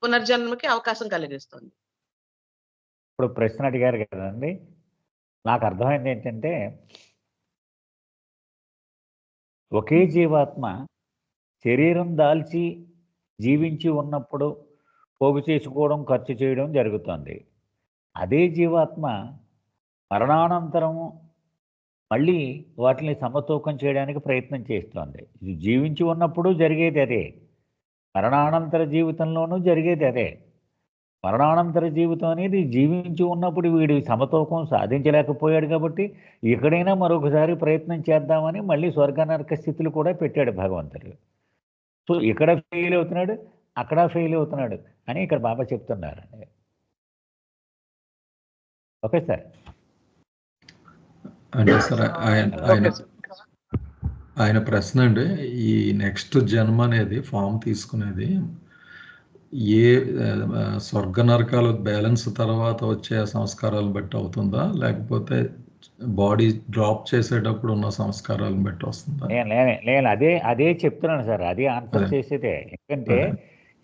పునర్జన్మకి అవకాశం కలిగిస్తుంది. ఇప్పుడు ప్రశ్న అడిగారు కదండి, నాకు అర్థమైంది ఏంటంటే ఒకే జీవాత్మ శరీరం దాల్చి జీవించి ఉన్నప్పుడు పోగు చేసుకోవడం, ఖర్చు చేయడం జరుగుతుంది. అదే జీవాత్మ మరణానంతరము మళ్ళీ వాటిని సమతూకం చేయడానికి ప్రయత్నం చేస్తోంది. ఇది జీవించి ఉన్నప్పుడు జరిగేది అదే, మరణానంతర జీవితంలోనూ జరిగేది అదే. మరణానంతర జీవితం అనేది జీవించి ఉన్నప్పుడు వీడి సమతూకం సాధించలేకపోయాడు కాబట్టి ఎక్కడైనా మరొకసారి ప్రయత్నం చేద్దామని మళ్ళీ స్వర్గ నరక స్థితులు కూడా పెట్టాడు భగవంతుడు. సో ఇక్కడ ఫెయిల్ అవుతున్నాడు, అక్కడ ఫెయిల్ అవుతున్నాడు అని ఇక్కడ బాబా చెప్తున్నారండి. Okay sir. అంటే సార్ ఆయన ప్రశ్న అండి, ఈ నెక్స్ట్ జన్మ అనేది ఫామ్ తీసుకునేది ఏ స్వర్గ నరకాలు బ్యాలెన్స్ తర్వాత వచ్చే సంస్కారాలను బట్టి అవుతుందా, లేకపోతే బాడీ డ్రాప్ చేసేటప్పుడు ఉన్న సంస్కారాలను బట్టి వస్తుందా? నేను అదే చెప్తున్నాను సార్, అదే ఆన్సర్ చేసేదే. ఎందుకంటే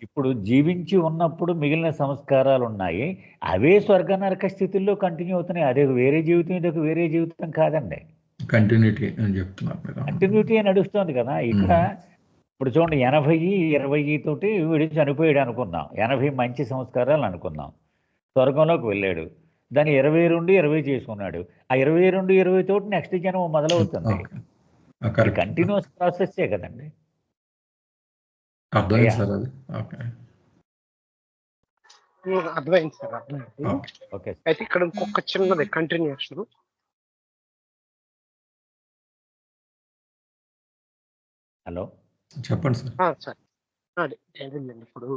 ఇప్పుడు జీవించి ఉన్నప్పుడు మిగిలిన సంస్కారాలు ఉన్నాయి, అవే స్వర్గ నరక స్థితుల్లో కంటిన్యూ అవుతున్నాయి. అదే వేరే జీవితం, ఇదొక వేరే జీవితం కాదండి. కంటిన్యూటీ అని చెప్తున్నారు. కంటిన్యూటీ నడుస్తుంది కదా. ఇక్కడ ఇప్పుడు చూడండి, 80-20 తోటి వీడు చనిపోయాడు అనుకుందాం. 80 మంచి సంస్కారాలు అనుకుందాం. స్వర్గంలోకి వెళ్ళాడు. దాన్ని 22-20 చేసుకున్నాడు. ఆ 22-20 తోటి నెక్స్ట్ జన్మ మొదలవుతుంది. కంటిన్యూస్ ప్రాసెస్సే కదండి. అర్థమైంది సార్, అర్థమైంది. అయితే ఇక్కడ ఇంకొక చిన్నది కంటిన్యూషన్. హలో చెప్పండి సార్. ఇప్పుడు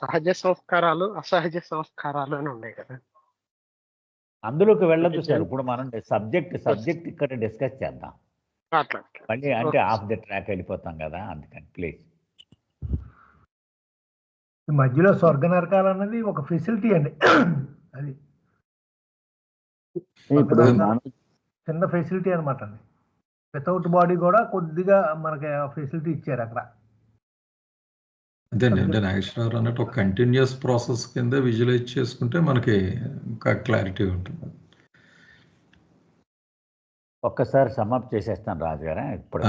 సహజ సంస్కారాలు, అసహజ సంస్కారాలు అని ఉన్నాయి కదా, అందులోకి వెళ్ళొద్దు సార్. ఇప్పుడు మనం సబ్జెక్ట్ ఇక్కడ డిస్కస్ చేద్దాం. మళ్ళీ అంటే ఆఫ్ ద ట్రాక్ వెళ్ళిపోతాం కదా, అందుకని ప్లీజ్. మధ్యలో స్వర్గ నరకాలు అన్నది ఒక ఫెసిలిటీ అండి. అది చిన్న ఫెసిలిటీ అనమాట అండి. వితౌట్ బాడీ కూడా కొద్దిగా మనకి ఫెసిలిటీ ఇచ్చారు అక్కడ. అదేండి, అంటే నాగేశ్వరరావు అన్నట్టు ఒక కంటిన్యూస్ ప్రాసెస్ కింద విజువలైజ్ చేసుకుంటే మనకి ఇంకా క్లారిటీ ఉంటుంది. ఒక్కసారి సమాప్తి చేసేస్తాను రాజుగారా. ఇప్పుడు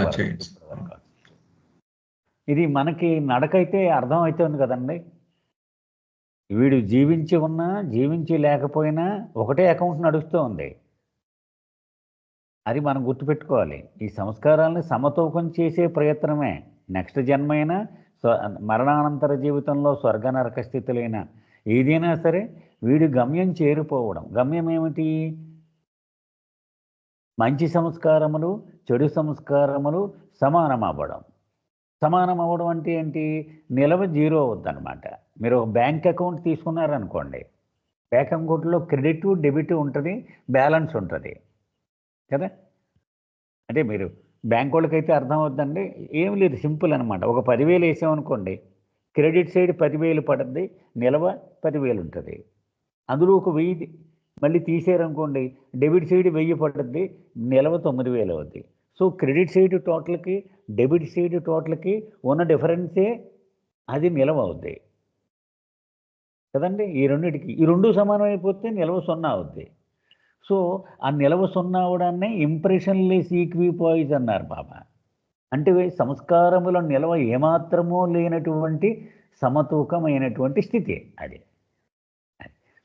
ఇది మనకి నడకైతే అర్థం అవుతుంది కదండి. వీడు జీవించి ఉన్నా జీవించి లేకపోయినా ఒకటే అకౌంట్ నడుస్తూ ఉంది. అది మనం గుర్తుపెట్టుకోవాలి. ఈ సంస్కారాలను సమతూకం చేసే ప్రయత్నమే నెక్స్ట్ జన్మ అయినా మరణానంతర జీవితంలో స్వర్గ నరక స్థితులైన ఏదైనా సరే వీడి గమ్యం చేరిపోవడం. గమ్యం ఏమిటి? మంచి సంస్కారములు చెడు సంస్కారములు సమానం అవ్వడం. సమానం అవ్వడం అంటే ఏంటి? నిలవ జీరో అవుద్దనమాట. మీరు ఒక బ్యాంక్ అకౌంట్ తీసుకున్నారనుకోండి, బ్యాంక్ అకౌంట్లో క్రెడిట్ డెబిట్ ఉంటుంది, బ్యాలెన్స్ ఉంటుంది కదా. అంటే మీరు బ్యాంక్ వాళ్ళకైతే అర్థం అవుతుందండి, ఏం లేదు, సింపుల్ అనమాట. ఒక 10,000 వేసామనుకోండి, క్రెడిట్ సైడ్ 10,000 పడుతుంది, నిలవ 10,000 ఉంటుంది. అందులో ఒక 1000 మళ్ళీ తీసారనుకోండి, డెబిట్ సైడ్ 1000 పడుతుంది, నిలవ 9,000 అవుద్ది. సో క్రెడిట్ సైడ్ టోటల్కి డెబిట్ సైడ్ టోటల్కి ఉన్న డిఫరెన్సే అది నిలవ అవుద్ది కదండి. ఈ రెండింటికి ఈ రెండు సమానం అయిపోతే నిలవ 0 అవుద్ది. సో ఆ నిలవ 0 అవడాన్ని ఇంప్రెషన్లెస్ ఈక్విపాయిజ్ అన్నారు బాబా. అంటే సంస్కారముల నిలవ ఏమాత్రమో లేనటువంటి సమతూకమైనటువంటి స్థితి అది.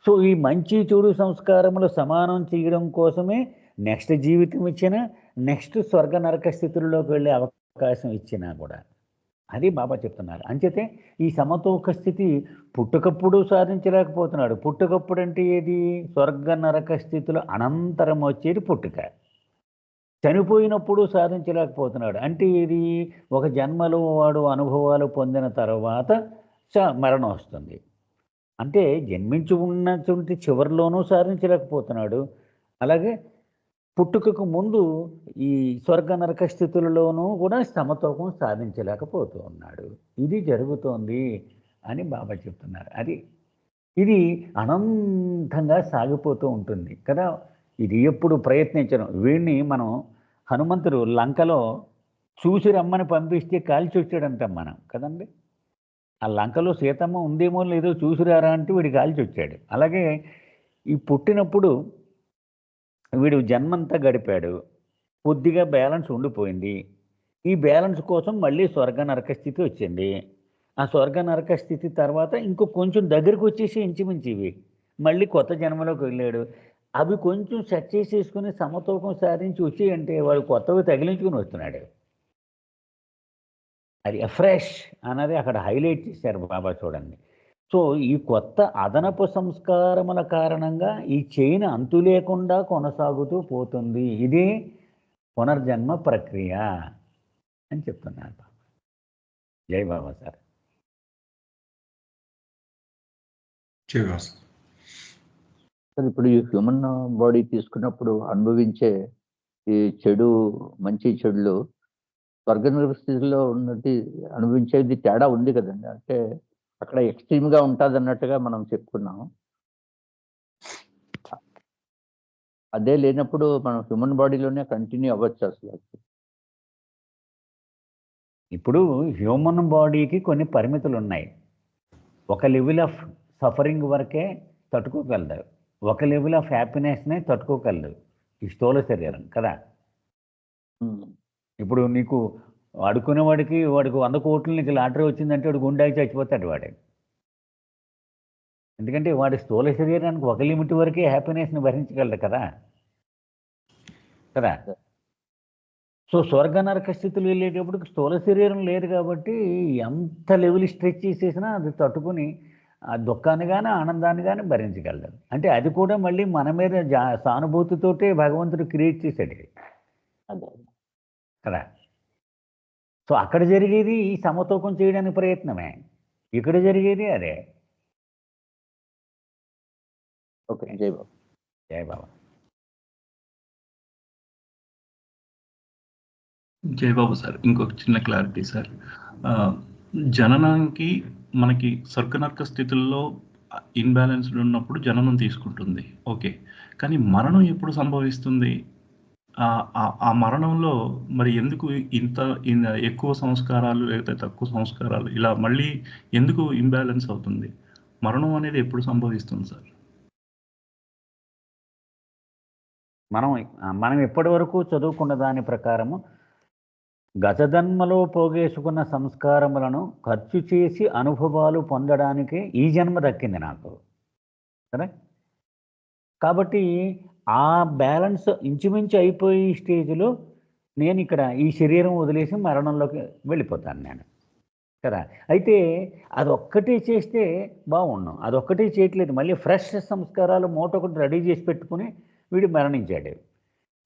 సో ఈ మంచి చెడు సంస్కారములు సమానం చేయడం కోసమే నెక్స్ట్ జీవితం ఇచ్చినా, నెక్స్ట్ స్వర్గ నరక స్థితుల్లోకి వెళ్ళే అవకాశం ఇచ్చినా కూడా అది బాబా చెప్తున్నారు. అంచేతే ఈ సమతూక స్థితి పుట్టుకప్పుడు సాధించలేకపోతున్నాడు. పుట్టుకప్పుడు అంటే ఏది? స్వర్గ నరక స్థితులు అనంతరం వచ్చేది పుట్టుక. చనిపోయినప్పుడు సాధించలేకపోతున్నాడు అంటే ఏది? ఒక జన్మలో వాడు అనుభవాలు పొందిన తర్వాత మరణం వస్తుంది. అంటే జన్మించి ఉన్నటువంటి చివరిలోనూ సాధించలేకపోతున్నాడు, అలాగే పుట్టుకకు ముందు ఈ స్వర్గ నరక స్థితులలోనూ కూడా సమతూకం సాధించలేకపోతూ ఉన్నాడు. ఇది జరుగుతోంది అని బాబా చెప్తున్నారు. ఇది అనంతంగా సాగిపోతూ ఉంటుంది కదా. ఇది ఎప్పుడు ప్రయత్నించడం. వీడిని మనం హనుమంతుడు లంకలో చూసి రమ్మని పంపిస్తే కాల్చి వచ్చాడంటాం మనం కదండి. ఆ లంకలో సీతమ్మ ఉందేమో లేదో చూసిరారా అంటే వీడు కాల్చి వచ్చాడు. అలాగే ఈ పుట్టినప్పుడు వీడు జన్మంతా గడిపాడు, కొద్దిగా బ్యాలెన్స్ ఉండిపోయింది. ఈ బ్యాలెన్స్ కోసం మళ్ళీ స్వర్గ నరక స్థితి వచ్చింది. ఆ స్వర్గ నరక స్థితి తర్వాత ఇంకో కొంచెం దగ్గరికి వచ్చేసి ఇంచుమించి ఇవి మళ్ళీ కొత్త జన్మలోకి వెళ్ళాడు. అవి కొంచెం సెట్ చేసేసుకుని సమతూకం సాధించి వచ్చి అంటే వాడు కొత్తవి తగిలించుకుని వస్తున్నాడు. అది ఫ్రెష్ అన్నది అక్కడ హైలైట్ చేశారు బాబా. చూడండి, సో ఈ కొత్త అదనపు సంస్కారముల కారణంగా ఈ చైన్ అంతు లేకుండా కొనసాగుతూ పోతుంది. ఇదే పునర్జన్మ ప్రక్రియ అని చెప్తున్నారు బాబా. జై బాబా సార్. సార్ ఇప్పుడు ఈ హ్యూమన్ బాడీ తీసుకున్నప్పుడు అనుభవించే ఈ చెడు మంచి చెడులు స్వర్గ స్థితిలో ఉన్నది అనుభవించేది తేడా ఉంది కదండి. అంటే అక్కడ ఎక్స్ట్రీమ్గా ఉంటుంది అన్నట్టుగా మనం చెప్పుకున్నాం. అదే లేనప్పుడు మనం హ్యూమన్ బాడీలోనే కంటిన్యూ అవ్వచ్చు అసలు. ఇప్పుడు హ్యూమన్ బాడీకి కొన్ని పరిమితులు ఉన్నాయి. ఒక లెవెల్ ఆఫ్ సఫరింగ్ వరకే తట్టుకోగలదు, ఒక లెవెల్ ఆఫ్ హ్యాపీనెస్నే తట్టుకోగలదు ఈ స్థూల శరీరం కదా. ఇప్పుడు నీకు వాడికి 100 కోట్లు నీకు లాటరీ వచ్చిందంటే వాడు గుండె చచ్చిపోతాడు వాడే. ఎందుకంటే వాడి స్థూల శరీరానికి ఒక లిమిట్ వరకే హ్యాపీనెస్ని భరించగలడు కదా. సో స్వర్గ నరక స్థితులు వెళ్ళేటప్పుడు స్థూల శరీరం లేదు కాబట్టి ఎంత లెవెల్ స్ట్రెచ్ చేసేసినా అది తట్టుకుని ఆ దుఃఖాన్ని కానీ ఆనందాన్ని కానీ భరించగలదు. అంటే అది కూడా మళ్ళీ మన మీద సానుభూతితోటే భగవంతుడు క్రియేట్ చేశాడు కదా. సో అక్కడ జరిగేది ఈ సమతూకం చేయడానికి ప్రయత్నమే, ఇక్కడ జరిగేది అదే. ఓకే, జై బాబా. జై బాబా. జై బాబు సార్, ఇంకొక చిన్న క్లారిటీ సార్. జననానికి మనకి స్వర్గనరక స్థితుల్లో ఇన్బ్యాలెన్స్డ్ ఉన్నప్పుడు జననం తీసుకుంటుంది, ఓకే. కానీ మరణం ఎప్పుడు సంభవిస్తుంది? ఆ మరణంలో మరి ఎందుకు ఇంత ఎక్కువ సంస్కారాలు లేకపోతే తక్కువ సంస్కారాలు ఇలా మళ్ళీ ఎందుకు ఇంబ్యాలెన్స్ అవుతుంది? మరణం అనేది ఎప్పుడు సంభవిస్తుంది సార్? మనం ఇప్పటి వరకు చదువుకున్న దాని ప్రకారము గతజన్మలో పోగేసుకున్న సంస్కారములను ఖర్చు చేసి అనుభవాలు పొందడానికే ఈ జన్మ దక్కింది నాకు కదా. కాబట్టి ఆ బ్యాలెన్స్ ఇంచుమించు అయిపోయే స్టేజ్లో నేను ఇక్కడ ఈ శరీరం వదిలేసి మరణంలోకి వెళ్ళిపోతాను నేను కదా. అయితే అదొక్కటే చేస్తే బాగున్నాం, అదొక్కటే చేయట్లేదు. మళ్ళీ ఫ్రెష్ సంస్కారాలు మూట ఒకటి రెడీ చేసి పెట్టుకుని వీడు మరణించాడు.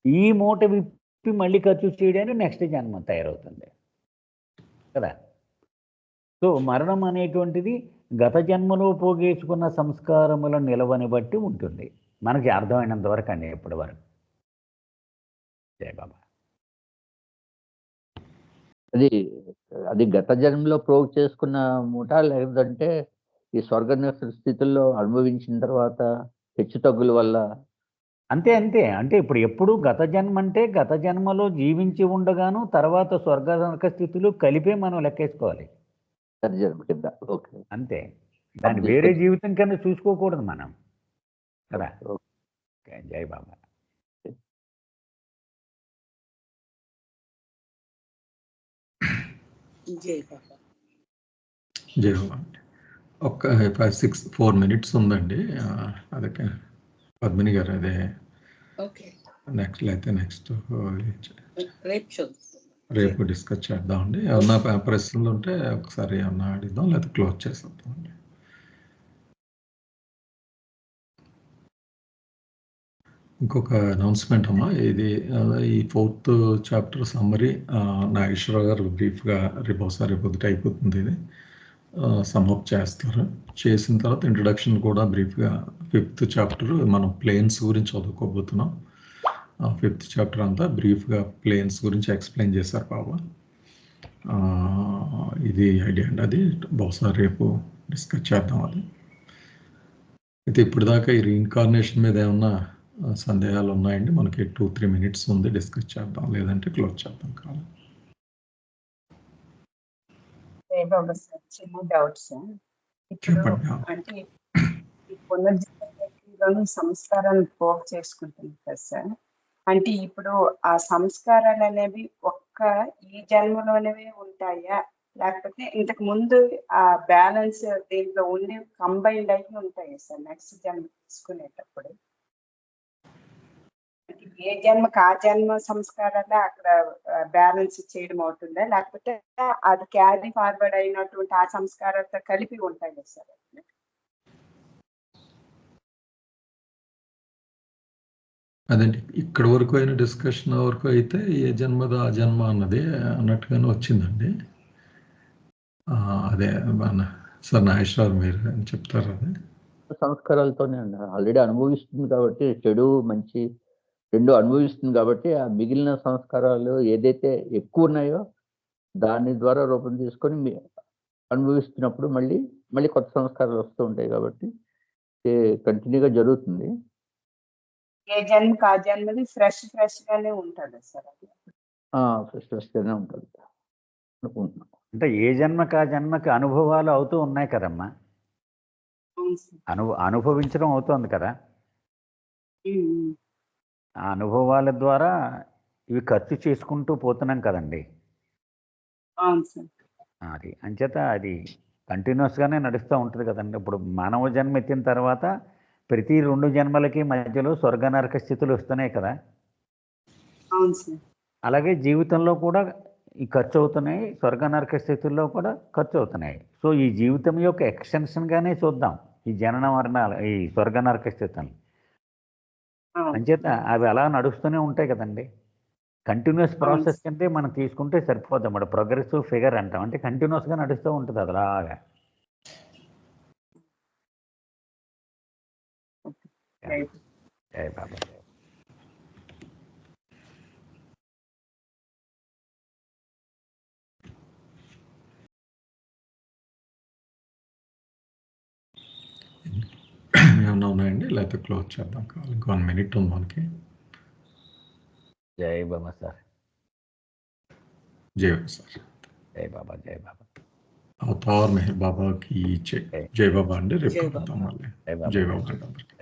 ఈ మూట విప్పి మళ్ళీ ఖర్చు చేయడానికి నెక్స్ట్ జన్మ తయారవుతుంది కదా. సో మరణం అనేటువంటిది గత జన్మలో పోగేసుకున్న సంస్కారముల నిలవని బట్టి ఉంటుంది. మనకి అర్థమైనంత వరకు అండి ఇప్పటి వరకు. జై బాబా. అది గత జన్మలో ప్రోగ్ చేసుకున్న మూట, లేదంటే ఈ స్వర్గ స్థితుల్లో అనుభవించిన తర్వాత హెచ్చు తగ్గుల వల్ల? అంతే అంతే. అంటే ఇప్పుడు ఎప్పుడు గత జన్మ అంటే గత జన్మలో జీవించి ఉండగాను తర్వాత స్వర్గ నరక స్థితులు కలిపే మనం లెక్కేసుకోవాలి జన్మ కింద. ఓకే, అంతే. దాన్ని వేరే జీవితం కింద చూసుకోకూడదు మనం కదా. జై బాబా. జై బాబా. జై బాబా. ఒక 4 minutes ఉందండి. అదే పద్మిని గారు, అదే నెక్స్ట్ అయితే నెక్స్ట్ రేపు డిస్కస్ చేద్దామండి. ఏమన్నా ప్రశ్నలు ఉంటే ఒకసారి ఏమన్నా అడిద్దాం, లేదా క్లోజ్ చేసేద్దామండి. ఇంకొక అనౌన్స్మెంట్ అమ్మా, ఇది ఈ 4th చాప్టర్ సమ్మరీ నాగేశ్వరరావు గారు బ్రీఫ్గా బహుశా రేపు అయిపోతుంది. ఇది సమ్అప్ చేస్తారు. చేసిన తర్వాత ఇంట్రడక్షన్ కూడా బ్రీఫ్గా 5th చాప్టర్ మనం ప్లేన్స్ గురించి చదువుకోబోతున్నాం. 5th చాప్టర్ అంతా బ్రీఫ్గా ప్లేన్స్ గురించి ఎక్స్ప్లెయిన్ చేశారు బాబా. ఇది ఐడియా అండి. అది బహుశా రేపు డిస్కస్ చేద్దాం. అది అయితే ఇప్పుడు దాకా ఈ రీఇన్కార్నేషన్ మీద ఏమన్నా సందేహాలు ఉన్నాయండి? మనకి 2-3 minutes ఉంది, డిస్కస్ చేద్దాం, లేదంటే క్లోజ్ చేద్దాం కాదు. చిన్న డౌట్ సార్. ఇప్పుడు అంటే ఈ పునర్జన్మలోని సంస్కారాన్ని పోగు చేసుకుంటుంది కదా సార్. అంటే ఇప్పుడు ఆ సంస్కారాలు అనేవి ఒక్క ఈ జన్మలోనే ఉంటాయా, లేకపోతే ఇంతకు ముందు ఆ బ్యాలెన్స్ దీంట్లో ఉండి కంబైన్డ్ అయి ఉంటాయా సార్ నెక్స్ట్ జన్మ తీసుకునేటప్పుడు? ఏ జన్మకు ఆ జన్మ సంస్కారాలే అక్కడ బ్యాలెన్స్ చేయడం అవుతుందా, లేకపోతే అది క్యారీ ఫార్వర్డ్ అయినటువంటి ఆ సంస్కారాలతో కలిపి ఉంటాయి సార్? అదండి, ఇక్కడ వరకు అయిన డిస్కషన్ వరకు అయితే ఏ జన్మదో ఆ జన్మ అన్నది అన్నట్టుగానే వచ్చిందండి. అదే సార్ నాగేశ్వర్ మీరు చెప్తారు. అదే సంస్కారాలతోనే ఆల్రెడీ అనుభవిస్తుంది కాబట్టి, చెడు మంచి రెండు అనుభవిస్తుంది కాబట్టి, ఆ మిగిలిన సంస్కారాలు ఏదైతే ఎక్కువ ఉన్నాయో దాని ద్వారా రూపం తీసుకొని అనుభవిస్తున్నప్పుడు మళ్ళీ కొత్త సంస్కారాలు వస్తూ ఉంటాయి కాబట్టి కంటిన్యూగా జరుగుతుంది. ఏ జన్మకు ఆ జన్మది ఫ్రెష్ గానే ఉంటుంది సార్? ఫ్రెష్ గానే ఉంటుంది అనుకుంటున్నాం. అంటే ఏ జన్మకు ఆ జన్మకి అనుభవాలు అవుతూ ఉన్నాయి కదమ్మా. అనుభవించడం అవుతోంది కదా. ఆ అనుభవాల ద్వారా ఇవి ఖర్చు చేసుకుంటూ పోతున్నాం కదండి. అది అంచేత అది కంటిన్యూస్గానే నడుస్తూ ఉంటుంది కదండి. ఇప్పుడు మానవ జన్మ ఎత్తిన తర్వాత ప్రతి 2 జన్మలకి మధ్యలో స్వర్గ నరక స్థితులు వస్తున్నాయి కదా. అలాగే జీవితంలో కూడా ఈ ఖర్చు అవుతున్నాయి, స్వర్గ నరక స్థితుల్లో కూడా ఖర్చు అవుతున్నాయి. సో ఈ జీవితం యొక్క ఎక్స్టెన్షన్గానే చూద్దాం ఈ జనన మరణాలు, ఈ స్వర్గ నరక స్థితులు. అంచేత అవి అలా నడుస్తూనే ఉంటాయి కదండి. కంటిన్యూస్ ప్రాసెస్ కంటే మనం తీసుకుంటే సరిపోద్ది అన్నమాట. ప్రోగ్రెసివ్ ఫిగర్ అంటాం, అంటే కంటిన్యూస్గా నడుస్తూ ఉంటుంది అది అలాగా. జై బాబా. ఏమన్నా ఉన్నాయండి, లేకపోతే క్లోజ్ చేద్దాం కావాలి? ఇంకో 1 minute ఉంది మనకి. జై బాబా సార్. జై బాబా సార్. జై బాబా. జై బాబా. అవతార్ మెహర్ బాబాకి జై బాబా అండి. రేపు కలుద్దాం మళ్ళీ. జై బాబా. జై బాబా అండి అందరికీ.